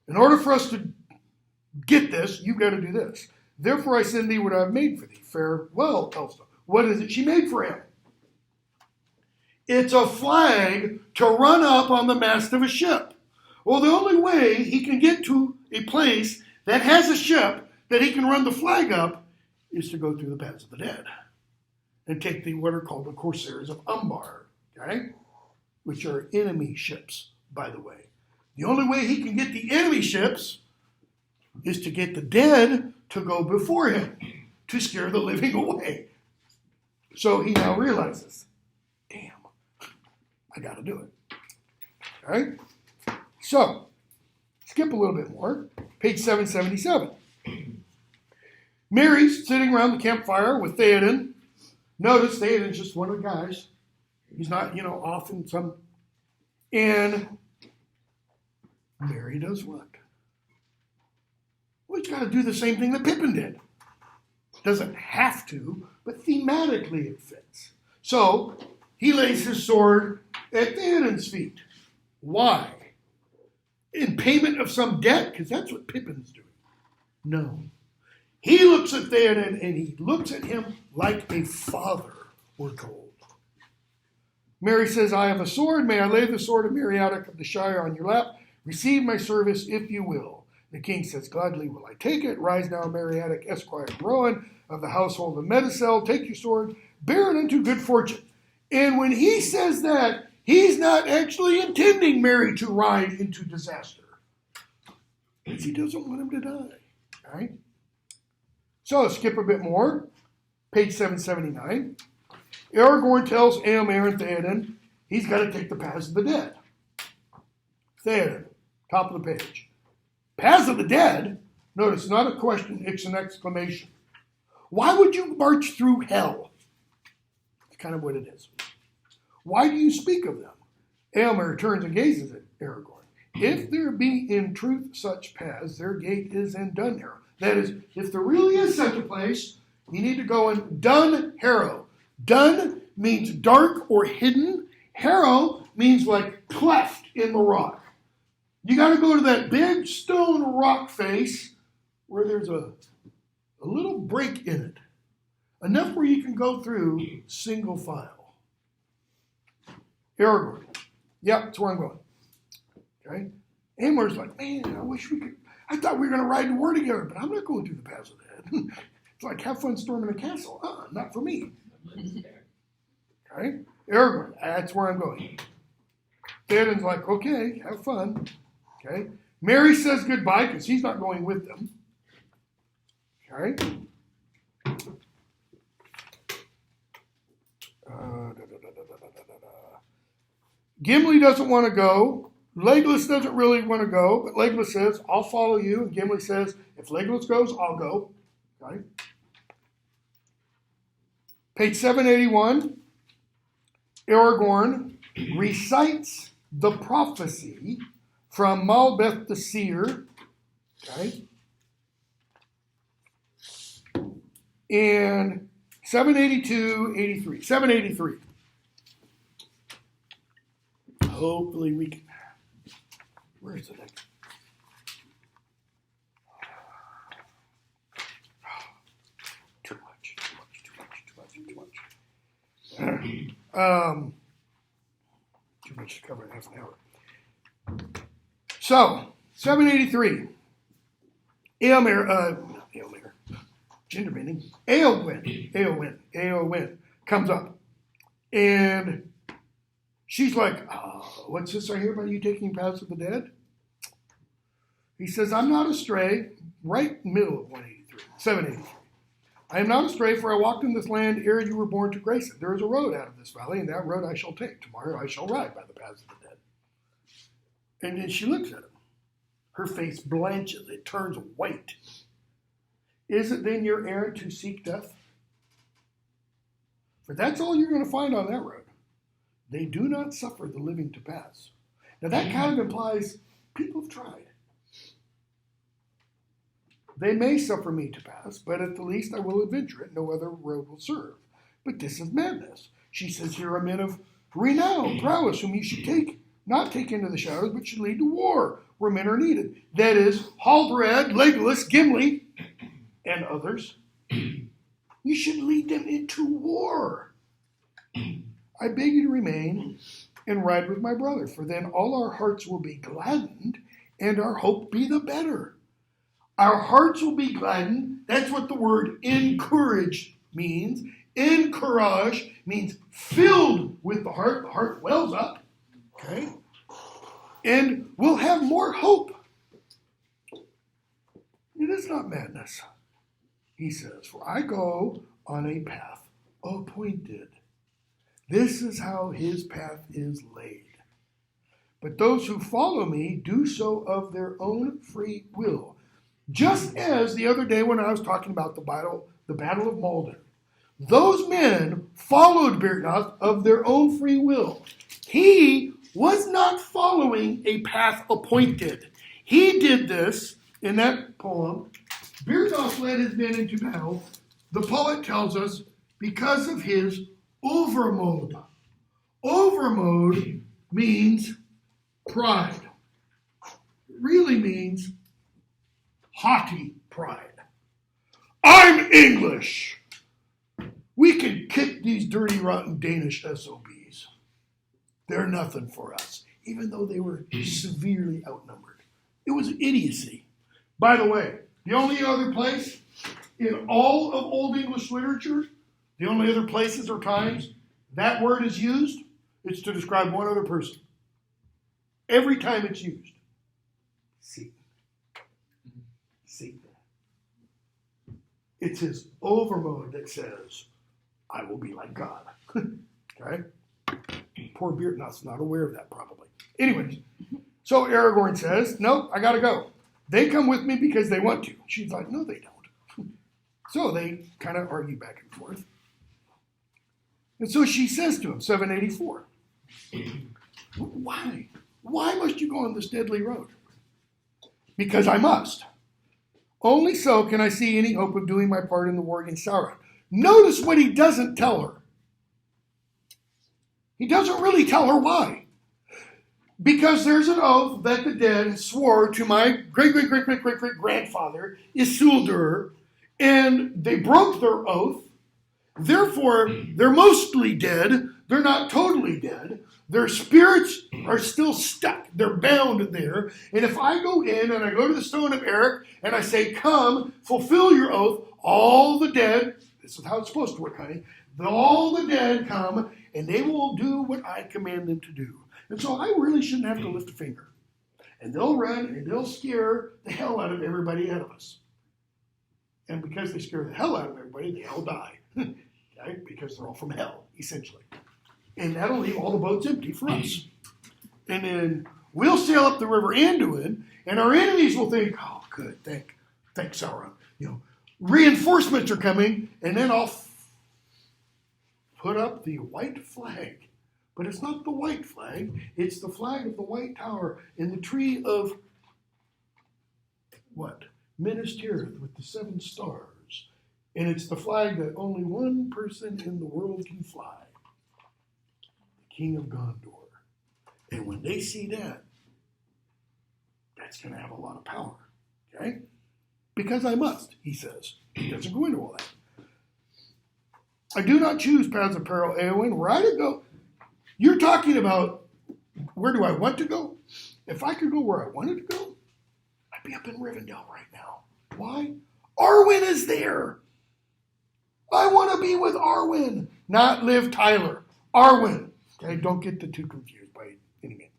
In order for us to get this, you've got to do this. Therefore I send thee what I have made for thee. Farewell, Elfstone. What is it she made for him? It's a flag to run up on the mast of a ship. Well, the only way he can get to a place that has a ship that he can run the flag up is to go through the paths of the dead and take the what are called the Corsairs of Umbar, okay? Which are enemy ships, by the way. The only way he can get the enemy ships is to get the dead to go before him to scare the living away. So he now realizes, damn, I got to do it. All right? So, skip a little bit more. Page 777. Mary's sitting around the campfire with Theoden. Notice Theoden's just one of the guys. He's not, off in some... And Mary does what? Well, he's got to do the same thing that Pippin did. Doesn't have to, but thematically it fits. So, he lays his sword at Theoden's feet. Why? In payment of some debt? Because that's what Pippin's doing. No. He looks at Theoden and he looks at him like a father, we're told. Mary says, I have a sword. May I lay the sword of Meriadoc of the Shire on your lap? Receive my service if you will. The king says, gladly will I take it. Rise now, Meriadoc, Esquire of Rowan, of the household of Medicel. Take your sword, bear it unto good fortune. And when he says that, he's not actually intending Mary to ride into disaster. Because he doesn't want him to die. All right? So, skip a bit more. Page 779. Aragorn tells Éomer and Theoden he's got to take the paths of the dead. Theoden, top of the page. Paths of the dead? Notice, not a question, it's an exclamation. Why would you march through hell? That's kind of what it is. Why do you speak of them? Éomer turns and gazes at Aragorn. If there be in truth such paths, their gate is in Dun Harrow. That is, if there really is such a place, you need to go in Dun Harrow. Dun means dark or hidden. Harrow means like cleft in the rock. You got to go to that big stone rock face where there's a little break in it. Enough where you can go through single file. Aragorn. Yep, that's where I'm going. Okay? Éomer's like, man, I wish we could. I thought we were going to ride to war together, but I'm not going through the paths of the dead. It's like, have fun storming a castle. Not for me. Okay? Aragorn, that's where I'm going. Theoden's like, okay, have fun. Okay? Mary says goodbye because he's not going with them. Okay? Gimli doesn't want to go. Legolas doesn't really want to go, but Legolas says, I'll follow you. And Gimli says, if Legolas goes, I'll go. Okay? Page 781, Aragorn recites the prophecy from Malbeth the seer. Okay? And 782, 783. Hopefully we can. Where's the next? Too much to cover in half an hour. So, 783. Gender bending. Éowyn comes up. And she's like, what's this I hear about you taking paths of the dead? He says, I'm not astray. Right middle of 183. 783. I am not astray, for I walked in this land ere you were born to grace it. There is a road out of this valley, and that road I shall take. Tomorrow I shall ride by the paths of the dead. And then she looks at him. Her face blanches. It turns white. Is it then your errand to seek death? For that's all you're going to find on that road. They do not suffer the living to pass. Now that kind of implies people have tried. They may suffer me to pass, but at the least I will adventure it. No other road will serve. But this is madness. She says, here are men of renown, prowess, whom you should not take into the shadows, but should lead to war, where men are needed. That is, Halbrand, Legolas, Gimli, and others. You should lead them into war. I beg you to remain and ride with my brother, for then all our hearts will be gladdened and our hope be the better. Our hearts will be gladdened. That's what the word encourage means. Encourage means filled with the heart. The heart wells up. Okay? And we'll have more hope. It is not madness, he says, for I go on a path appointed. This is how his path is laid. But those who follow me do so of their own free will. Just as the other day when I was talking about the Battle of Malden. Those men followed Birtnoth of their own free will. He was not following a path appointed. He did this in that poem. Birtnoth led his men into battle. The poet tells us because of his overmode. Overmode means pride. It really means haughty pride. I'm English. We can kick these dirty, rotten Danish SOBs. They're nothing for us, even though they were severely outnumbered. It was idiocy. By the way, the only other place in all of Old English literature, the only other places or times that word is used, it's to describe one other person. Every time it's used. Satan. Satan. It's his overmode that says, I will be like God. Okay? Poor Birtnoth's not aware of that probably. Anyways, so Aragorn says, no, I gotta go. They come with me because they want to. She's like, no, they don't. So they kind of argue back and forth. And so she says to him, 784, why? Why must you go on this deadly road? Because I must. Only so can I see any hope of doing my part in the war against Sauron. Notice what he doesn't tell her. He doesn't really tell her why. Because there's an oath that the dead swore to my great-great-great-great-great-grandfather, Isildur, and they broke their oath. Therefore, they're mostly dead. They're not totally dead. Their spirits are still stuck. They're bound there. And if I go in and I go to the Stone of Eric and I say, come, fulfill your oath, all the dead, this is how it's supposed to work, honey, all the dead come and they will do what I command them to do. And so I really shouldn't have to lift a finger. And they'll run and they'll scare the hell out of everybody ahead of us. And because they scare the hell out of everybody, they all die. Okay? Because they're all from hell, essentially. And that'll leave all the boats empty for us. And then we'll sail up the river Anduin, and our enemies will think, oh, good, thanks, Sauron. Reinforcements are coming, and then I'll put up the white flag. But it's not the white flag. It's the flag of the White Tower in the tree of, what? Minas Tirith with the 7 stars. And it's the flag that only one person in the world can fly. The King of Gondor. And when they see that, that's going to have a lot of power. Okay? Because I must, he says. He doesn't go into all that. I do not choose paths of peril, Eowyn. Where I to go? You're talking about where do I want to go? If I could go where I wanted to go, I'd be up in Rivendell right now. Why? Arwen is there. I want to be with Arwen, not Liv Tyler. Arwen. Okay, don't get the two confused by any means.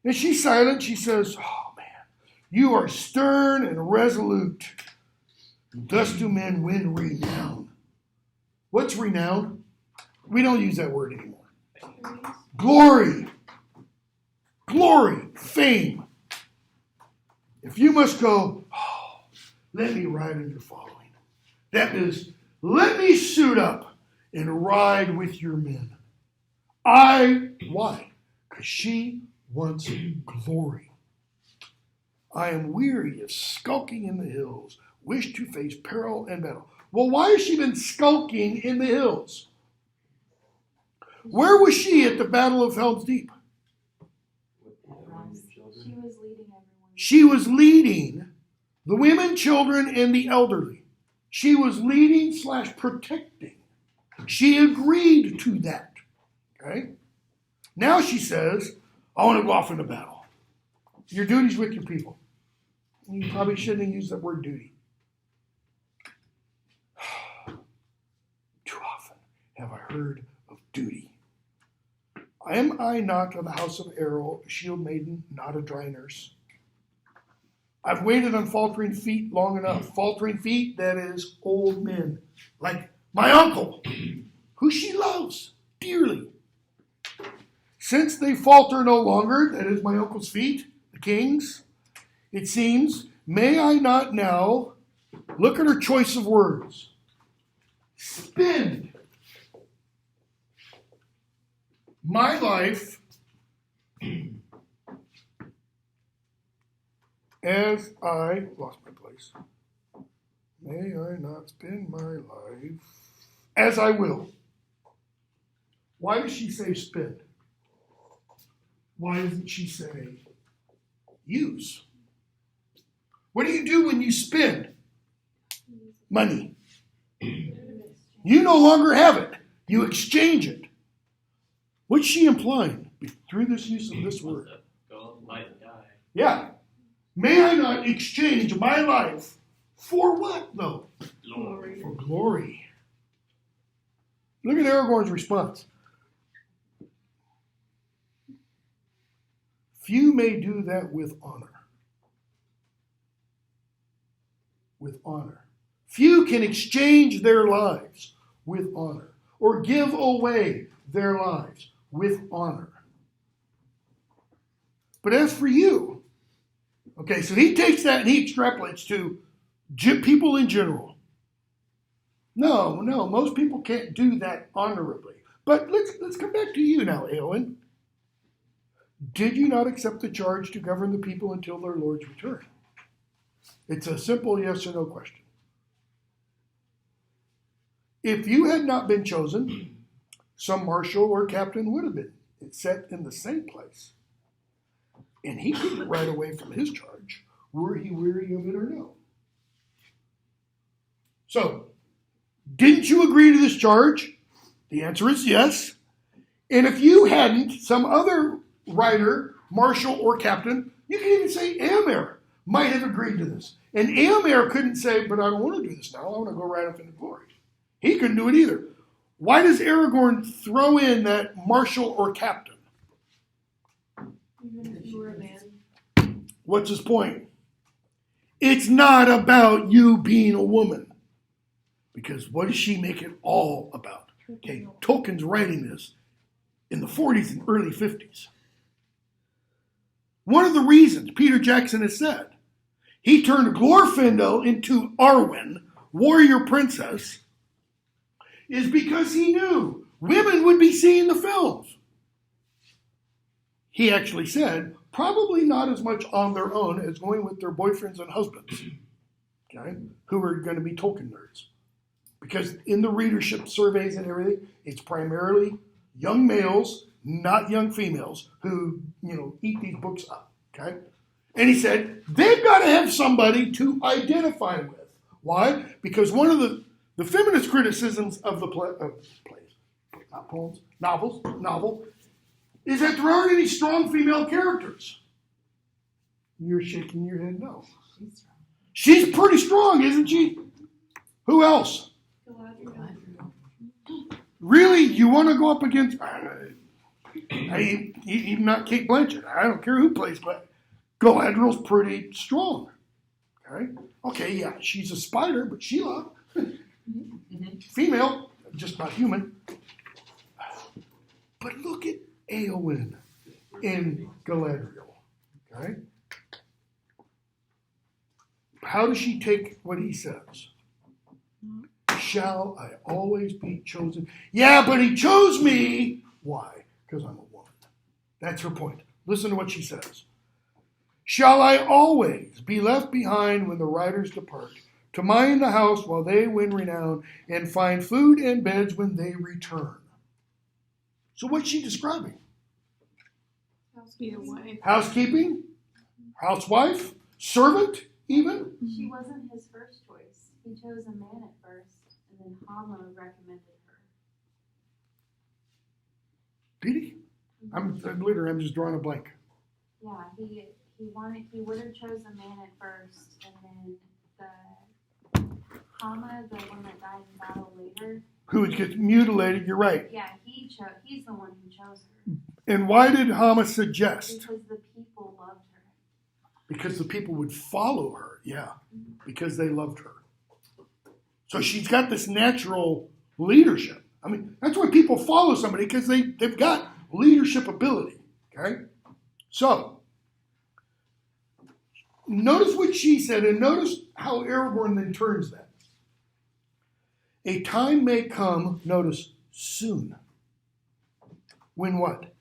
And she's silent. She says, oh, man, you are stern and resolute. Thus do men win renown. What's renown? We don't use that word anymore. Glory. Glory. Fame. If you must go, oh, let me ride in your following. That is, let me suit up and ride with your men. Why? Because she wants glory. I am weary of skulking in the hills, wish to face peril and battle. Well, why has she been skulking in the hills? Where was she at the Battle of Helm's Deep? She was leading everyone. She was leading the women, children, and the elderly. She was leading / protecting. She agreed to that. Okay? Now she says, I want to go off into battle. Your duty's with your people. You probably shouldn't have used that word duty. Too often have I heard of duty. Am I not of the house of Errol, a shield maiden, not a dry nurse? I've waited on faltering feet long enough. Faltering feet, that is, old men. Like my uncle, who she loves dearly. Since they falter no longer, that is my uncle's feet, the king's, it seems, may I not now, look at her choice of words, spend my life as I lost my place. May I not spend my life as I will. Why does she say spend? Why doesn't she say use? What do you do when you spend money? You no longer have it. You exchange it. What's she implying through this use of this word? Go light and die. Yeah. May I not exchange my life for what, though? Glory. For glory. Look at Aragorn's response. Few may do that with honor. With honor. Few can exchange their lives with honor or give away their lives with honor. But as for you, okay, so he takes that and he extrapolates to people in general. No, most people can't do that honorably. But let's come back to you now, Eowyn. Did you not accept the charge to govern the people until their Lord's return? It's a simple yes or no question. If you had not been chosen, some marshal or captain would have been set in the same place. And he couldn't ride away from his charge, were he weary of it or no. So, didn't you agree to this charge? The answer is yes. And if you hadn't, some other rider, marshal, or captain, you can even say Éomer might have agreed to this. And Éomer couldn't say, but I don't want to do this now. I want to go right up into glory. He couldn't do it either. Why does Aragorn throw in that marshal or captain? Even if you were a man. What's his point? It's not about you being a woman. Because what does she make it all about? Okay, Tolkien's writing this in the 40s and early 50s. One of the reasons Peter Jackson has said he turned Glorfindel into Arwen, warrior princess, is because he knew women would be seeing the films. He actually said, probably not as much on their own as going with their boyfriends and husbands, okay, who are going to be Tolkien nerds. Because in the readership surveys and everything, it's primarily young males, not young females, who, eat these books up, okay? And he said, they've got to have somebody to identify with. Why? Because one of the feminist criticisms of the novel, is that there aren't any strong female characters. You're shaking your head no. She's pretty strong, isn't she? Who else? Galadriel. Really? You want to go up against... even not Kate Blanchett. I don't care who plays, but Galadriel's pretty strong. Okay, yeah, she's a spider, but Sheila, female, just not human. But look at Éowyn in Galadriel. Okay? How does she take what he says? Shall I always be chosen? Yeah, but he chose me. Why? Because I'm a woman. That's her point. Listen to what she says. Shall I always be left behind when the riders depart, to mind the house while they win renown, and find food and beds when they return? So what's she describing? Be a wife. Housekeeping? Housewife? Servant, even? She wasn't his first choice. He chose a man at first, and then Hama recommended her. Did he? I'm literally, I'm just drawing a blank. Yeah, he would have chose the man at first, and then the Hama, the one that died in battle later. Who gets mutilated, you're right. Yeah, he's the one who chose her. And why did Hama suggest? Because the people loved her. Because the people would follow her, yeah. Because they loved her. So she's got this natural leadership. I mean, that's why people follow somebody, because they've got leadership ability, okay? So, notice what she said, and notice how Aragorn then turns that. A time may come, notice, soon. When what?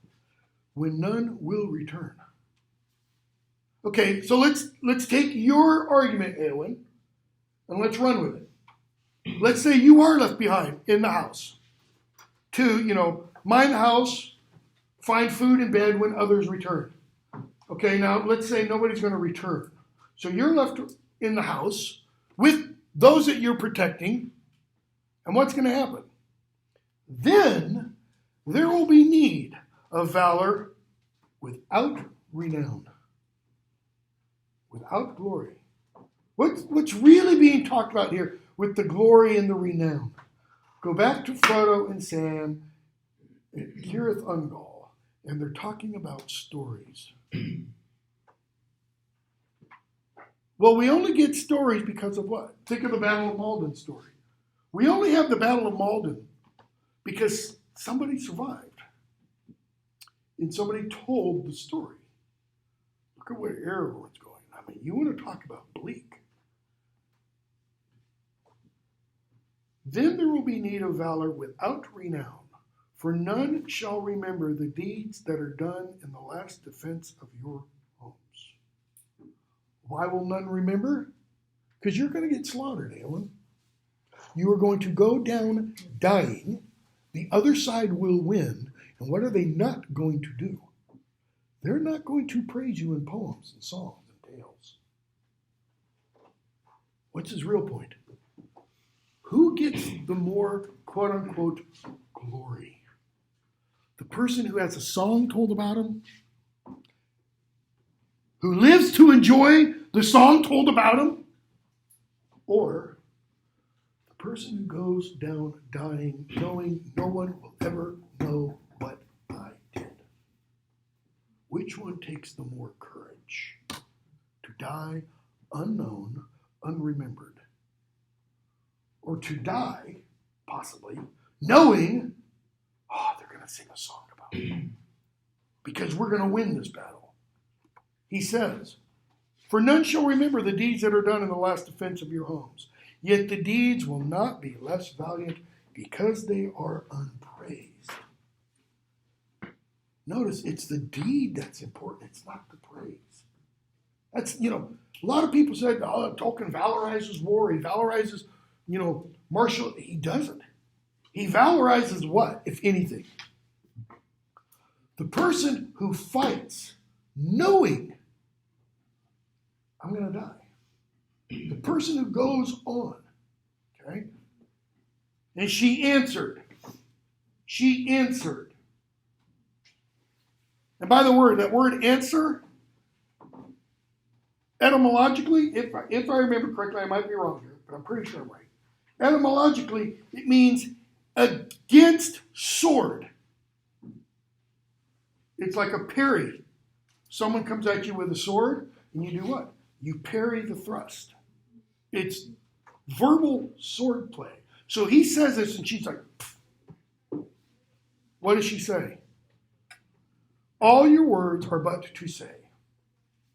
When none will return. Okay, so let's take your argument, Eowyn, and let's run with it. Let's say you are left behind in the house to, mind the house, find food in bed when others return. Okay, now let's say nobody's going to return. So you're left in the house with those that you're protecting, and what's going to happen? Then there will be need of valor without renown, without glory. What's really being talked about here with the glory and the renown? Go back to Frodo and Sam and Cirith Ungol, and they're talking about stories. Well, we only get stories because of what? Think of the Battle of Maldon story. We only have the Battle of Maldon because somebody survived. And somebody told the story. Look at where Aragorn's going. I mean, you want to talk about bleak. Then there will be need of valor without renown, for none shall remember the deeds that are done in the last defense of your homes. Why will none remember? Because you're going to get slaughtered, Alan. You are going to go down dying. The other side will win. And what are they not going to do? They're not going to praise you in poems and songs and tales. What's his real point? Who gets the more, quote unquote, glory? The person who has a song told about him? Who lives to enjoy the song told about him? Or the person who goes down dying knowing no one will ever know what I did? Which one takes the more courage? To die unknown, unremembered? Or to die, possibly, knowing, they're going to sing a song about me. Because we're going to win this battle. He says, for none shall remember the deeds that are done in the last defense of your homes. Yet the deeds will not be less valiant because they are unpraised. Notice, it's the deed that's important. It's not the praise. That's, a lot of people said, Tolkien valorizes war. He valorizes, martial. He doesn't. He valorizes what, if anything? The person who fights knowing I'm going to die. The person who goes on. Okay? And she answered. She answered. And by the word, that word answer, etymologically, if I remember correctly, I might be wrong here, but I'm pretty sure I'm right. Etymologically, it means against sword. It's like a parry. Someone comes at you with a sword, and you do what? You parry the thrust. It's verbal sword play. So he says this, and she's like, pfft. What does she say? All your words are but to say.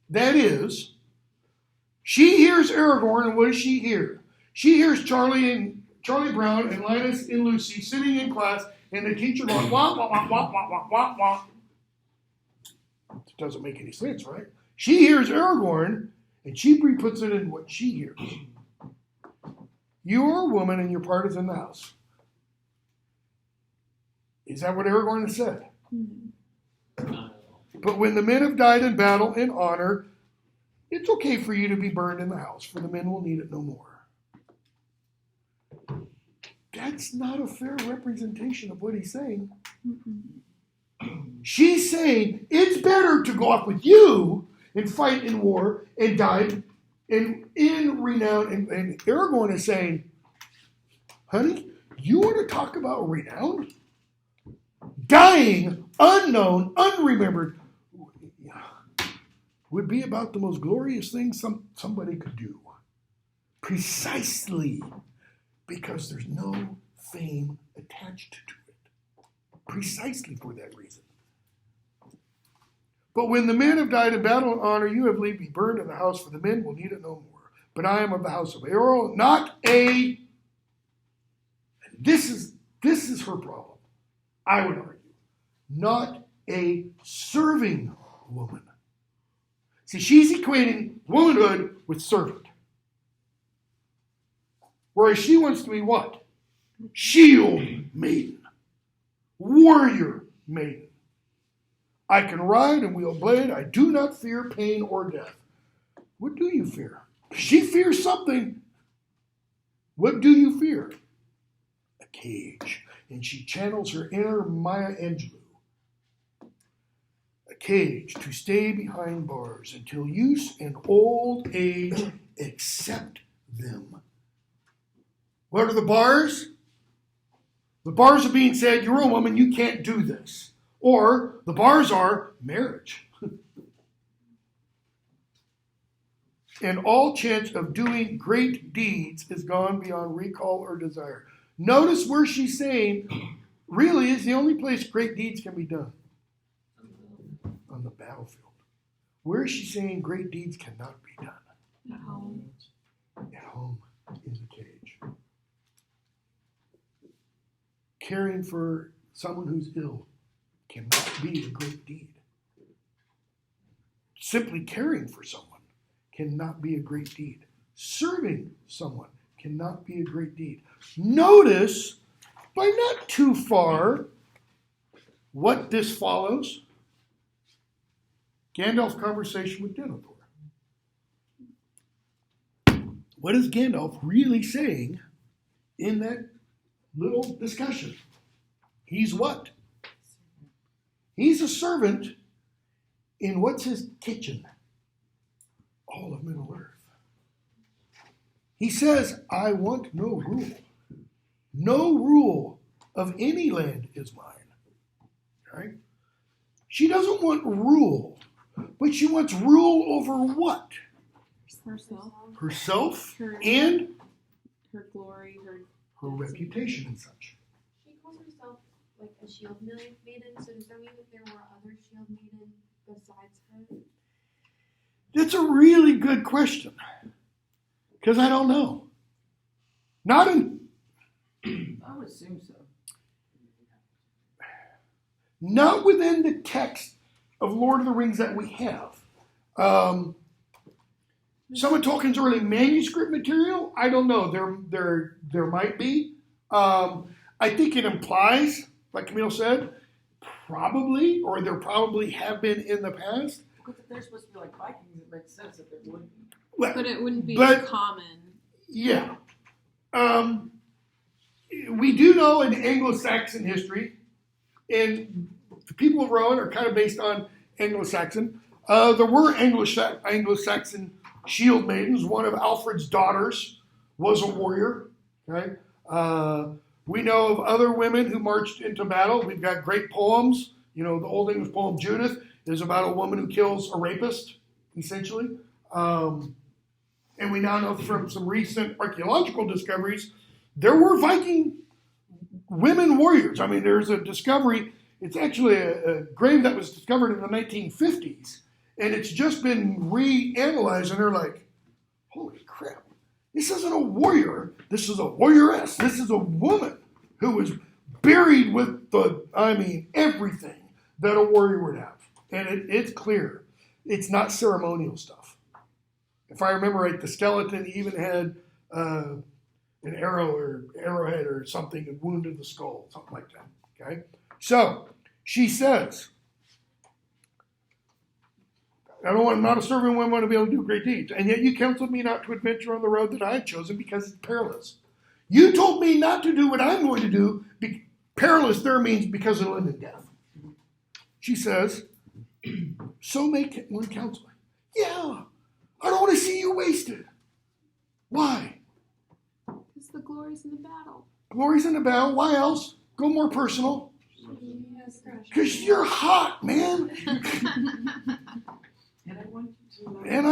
That is, she hears Aragorn, and what does she hear? She hears Charlie Brown and Linus and Lucy sitting in class, and the teacher going, wah, wah, wah, wah, wah, wah, wah, wah. It doesn't make any sense, right? She hears Aragorn, and she puts it in what she hears. You are a woman, and your part is in the house. Is that what Aragorn has said? Mm-hmm. Not at all. But when the men have died in battle in honor, it's okay for you to be burned in the house, for the men will need it no more. That's not a fair representation of what he's saying. Mm-mm. She's saying it's better to go off with you and fight in war and die in renown. And Aragorn is saying, honey, you want to talk about renown? Dying, unknown, unremembered, would be about the most glorious thing somebody could do. Precisely because there's no fame attached to it. Precisely for that reason. But when the men have died in battle and honor, you have leave me burned in the house, for the men will need it no more. But I am of the house of Earl, not a. This is her problem. I would argue, not a serving woman. See, she's equating womanhood with servant, whereas she wants to be what? Shield maiden, warrior maiden. I can ride and wield blade. I do not fear pain or death. What do you fear? She fears something. What do you fear? A cage. And she channels her inner Maya Angelou. A cage to stay behind bars until use and old age accept them. What are the bars? The bars are being said, you're a woman, you can't do this. Or the bars are marriage. And all chance of doing great deeds is gone beyond recall or desire. Notice where she's saying, really is the only place great deeds can be done. On the battlefield. Where is she saying great deeds cannot be done? At home. At home, in the cage. Caring for someone who's ill cannot be a great deed. Simply caring for someone cannot be a great deed. Serving someone cannot be a great deed. Notice, by not too far, what this follows. Gandalf's conversation with Denethor. What is Gandalf really saying in that little discussion? He's what? He's a servant in what's his kitchen? All of Middle Earth. He says, I want no rule. No rule of any land is mine. Right? She doesn't want rule, but she wants rule over what? Herself. Herself Her, and her glory, her reputation and such. She calls herself like a shield maiden, so does that mean that there were other shield maidens besides her? That's a really good question. Because I don't know. Not in I would assume so. not within the text of Lord of the Rings that we have. Some of Tolkien's early manuscript material, I don't know. There might be. I think it implies, like Camille said, probably, or there probably have been in the past. Because if they're supposed to be like Vikings, it makes sense that there would be. Well, but it wouldn't be but- as common. yeah. We do know in Anglo-Saxon history, and the people of Rowan are kind of based on Anglo-Saxon. There were Anglo-Saxon shield maidens. One of Alfred's daughters was a warrior. Okay. We know of other women who marched into battle. We've got great poems. You know, the Old English poem Judith is about a woman who kills a rapist, essentially. And we now know from some recent archaeological discoveries, there were Viking women warriors. I mean, there's a discovery. It's actually a grave that was discovered in the 1950s. And it's just been reanalyzed. And they're like, holy crap. This isn't a warrior. This is a warrioress. This is a woman who was buried with everything that a warrior would have. And it's clear. It's not ceremonial stuff. If I remember right, the skeleton even had an arrow or arrowhead or something and wounded the skull, something like that. Okay? So, she says, I'm not a serving woman, I want to be able to do great deeds. And yet you counseled me not to adventure on the road that I had chosen because it's perilous. You told me not to do what I'm going to do. Perilous there means because it'll end in death. she says, so make one counsel. Yeah, I don't want to see you wasted. Why? Because the glory's in the battle. Glory's in the battle. Why else? Go more personal. He has a crush. Because you're hot, man. And I want you to. And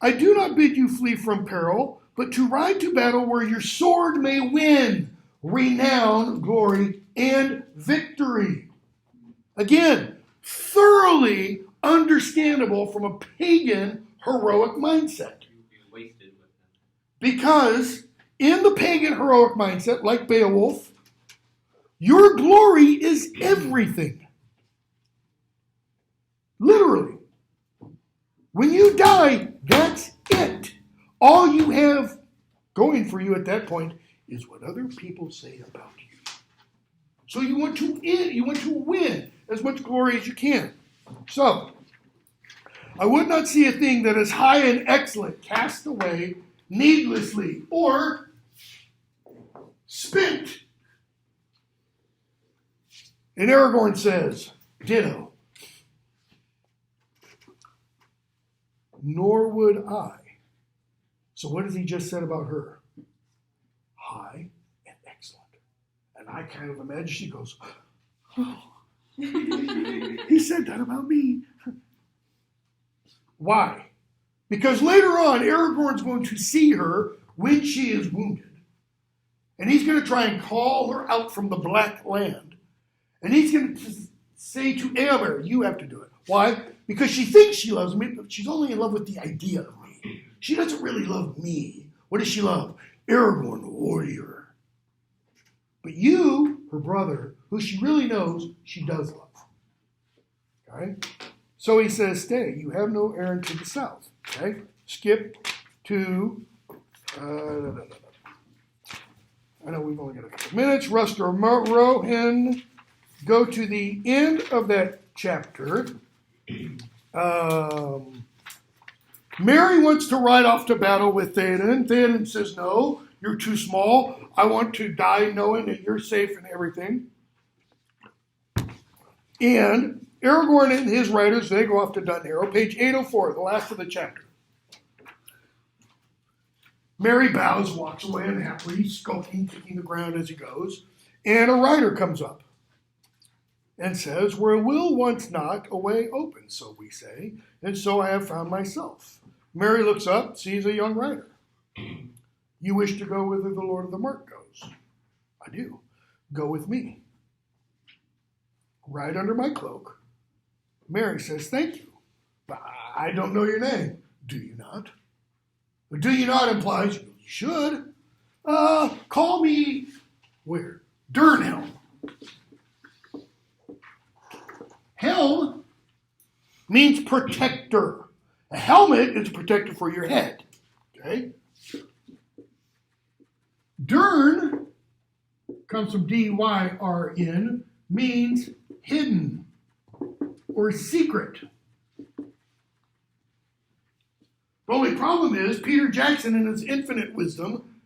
I do not bid you flee from peril, but to ride to battle where your sword may win renown, glory, and victory. Again, thoroughly understandable from a pagan heroic mindset. You would be wasted with them. Because in the pagan heroic mindset, like Beowulf, your glory is everything. Literally. When you die, that's it. All you have going for you at that point is what other people say about you. So you want to win as much glory as you can. So, I would not see a thing that is high and excellent cast away needlessly or spent. And Aragorn says, ditto. Nor would I. So what has he just said about her? High and excellent. And I kind of imagine she goes, oh, he said that about me. Why? Because later on, Aragorn's going to see her when she is wounded. And he's going to try and call her out from the Black Land. And he's going to say to Éomer, you have to do it. Why? Because she thinks she loves me, but she's only in love with the idea of me. She doesn't really love me. What does she love? Aragorn, the warrior. But you, her brother, who she really knows, she does love. Okay? So he says, stay. You have no errand to the south. Okay? Skip to... I know we've only got a couple minutes. Rust or Rohan. Go to the end of that chapter. Mary wants to ride off to battle with Theoden. Theoden says, no, you're too small. I want to die knowing that you're safe and everything. And Aragorn and his riders, they go off to Dunharrow. Page 804, the last of the chapter. Mary bows, walks away unhappily, skulking, kicking the ground as he goes. And a rider comes up and says, where a will once not, a way opens, so we say, and so I have found myself. Mary looks up, sees a young rider. You wish to go whither the Lord of the Mark goes? I do. Go with me. Ride under my cloak. Mary says, thank you, but I don't know your name. Do you not? But do you not implies you should. Call me, where? Durnhelm. Helm means protector. A helmet is a protector for your head. Okay? Dern comes from D-Y-R-N, means hidden or secret. The only problem is Peter Jackson, in his infinite wisdom,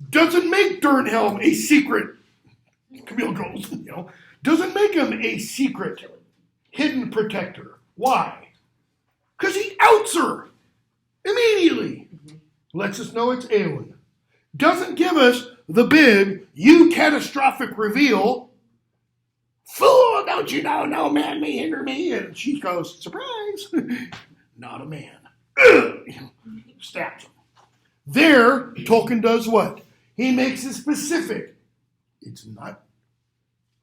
doesn't make Durnhelm a secret. Camille Goals, doesn't make him a secret hidden protector. Why? Because he outs her immediately. Lets us know it's Éowyn. Doesn't give us the big, you catastrophic reveal. Fool, don't you know no man may hinder me? And she goes, surprise, not a man. Stabs him. There, Tolkien does what? He makes it specific. It's not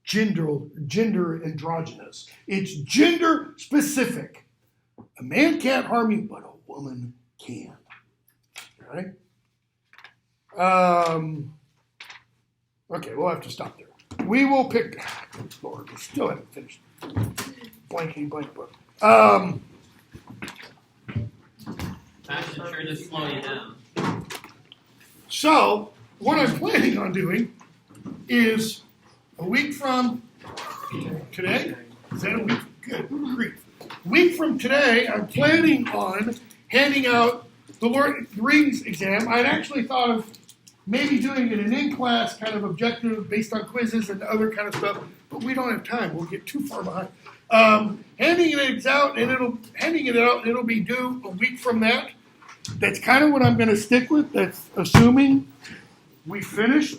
gender androgynous. It's gender specific. A man can't harm you, but a woman can. Right? Okay, we'll have to stop there. We will pick. Good Lord, we still haven't finished. Blank book. Passion sure does slow you down. So, what I'm planning on doing is a week from today. Is that a week? Good grief. A week from today, I'm planning on handing out the Lord of the Rings exam. I'd actually thought of maybe doing it an in-class kind of objective based on quizzes and other kind of stuff. but we don't have time. We'll get too far behind. Handing it out, and it'll be due a week from that. That's kind of what I'm going to stick with. That's assuming we finish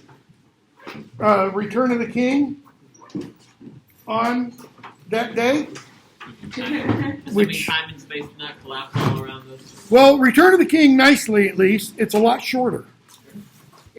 Return of the King on that day. Assuming time and space do not collapse all around us. Well, Return of the King, nicely at least, it's a lot shorter.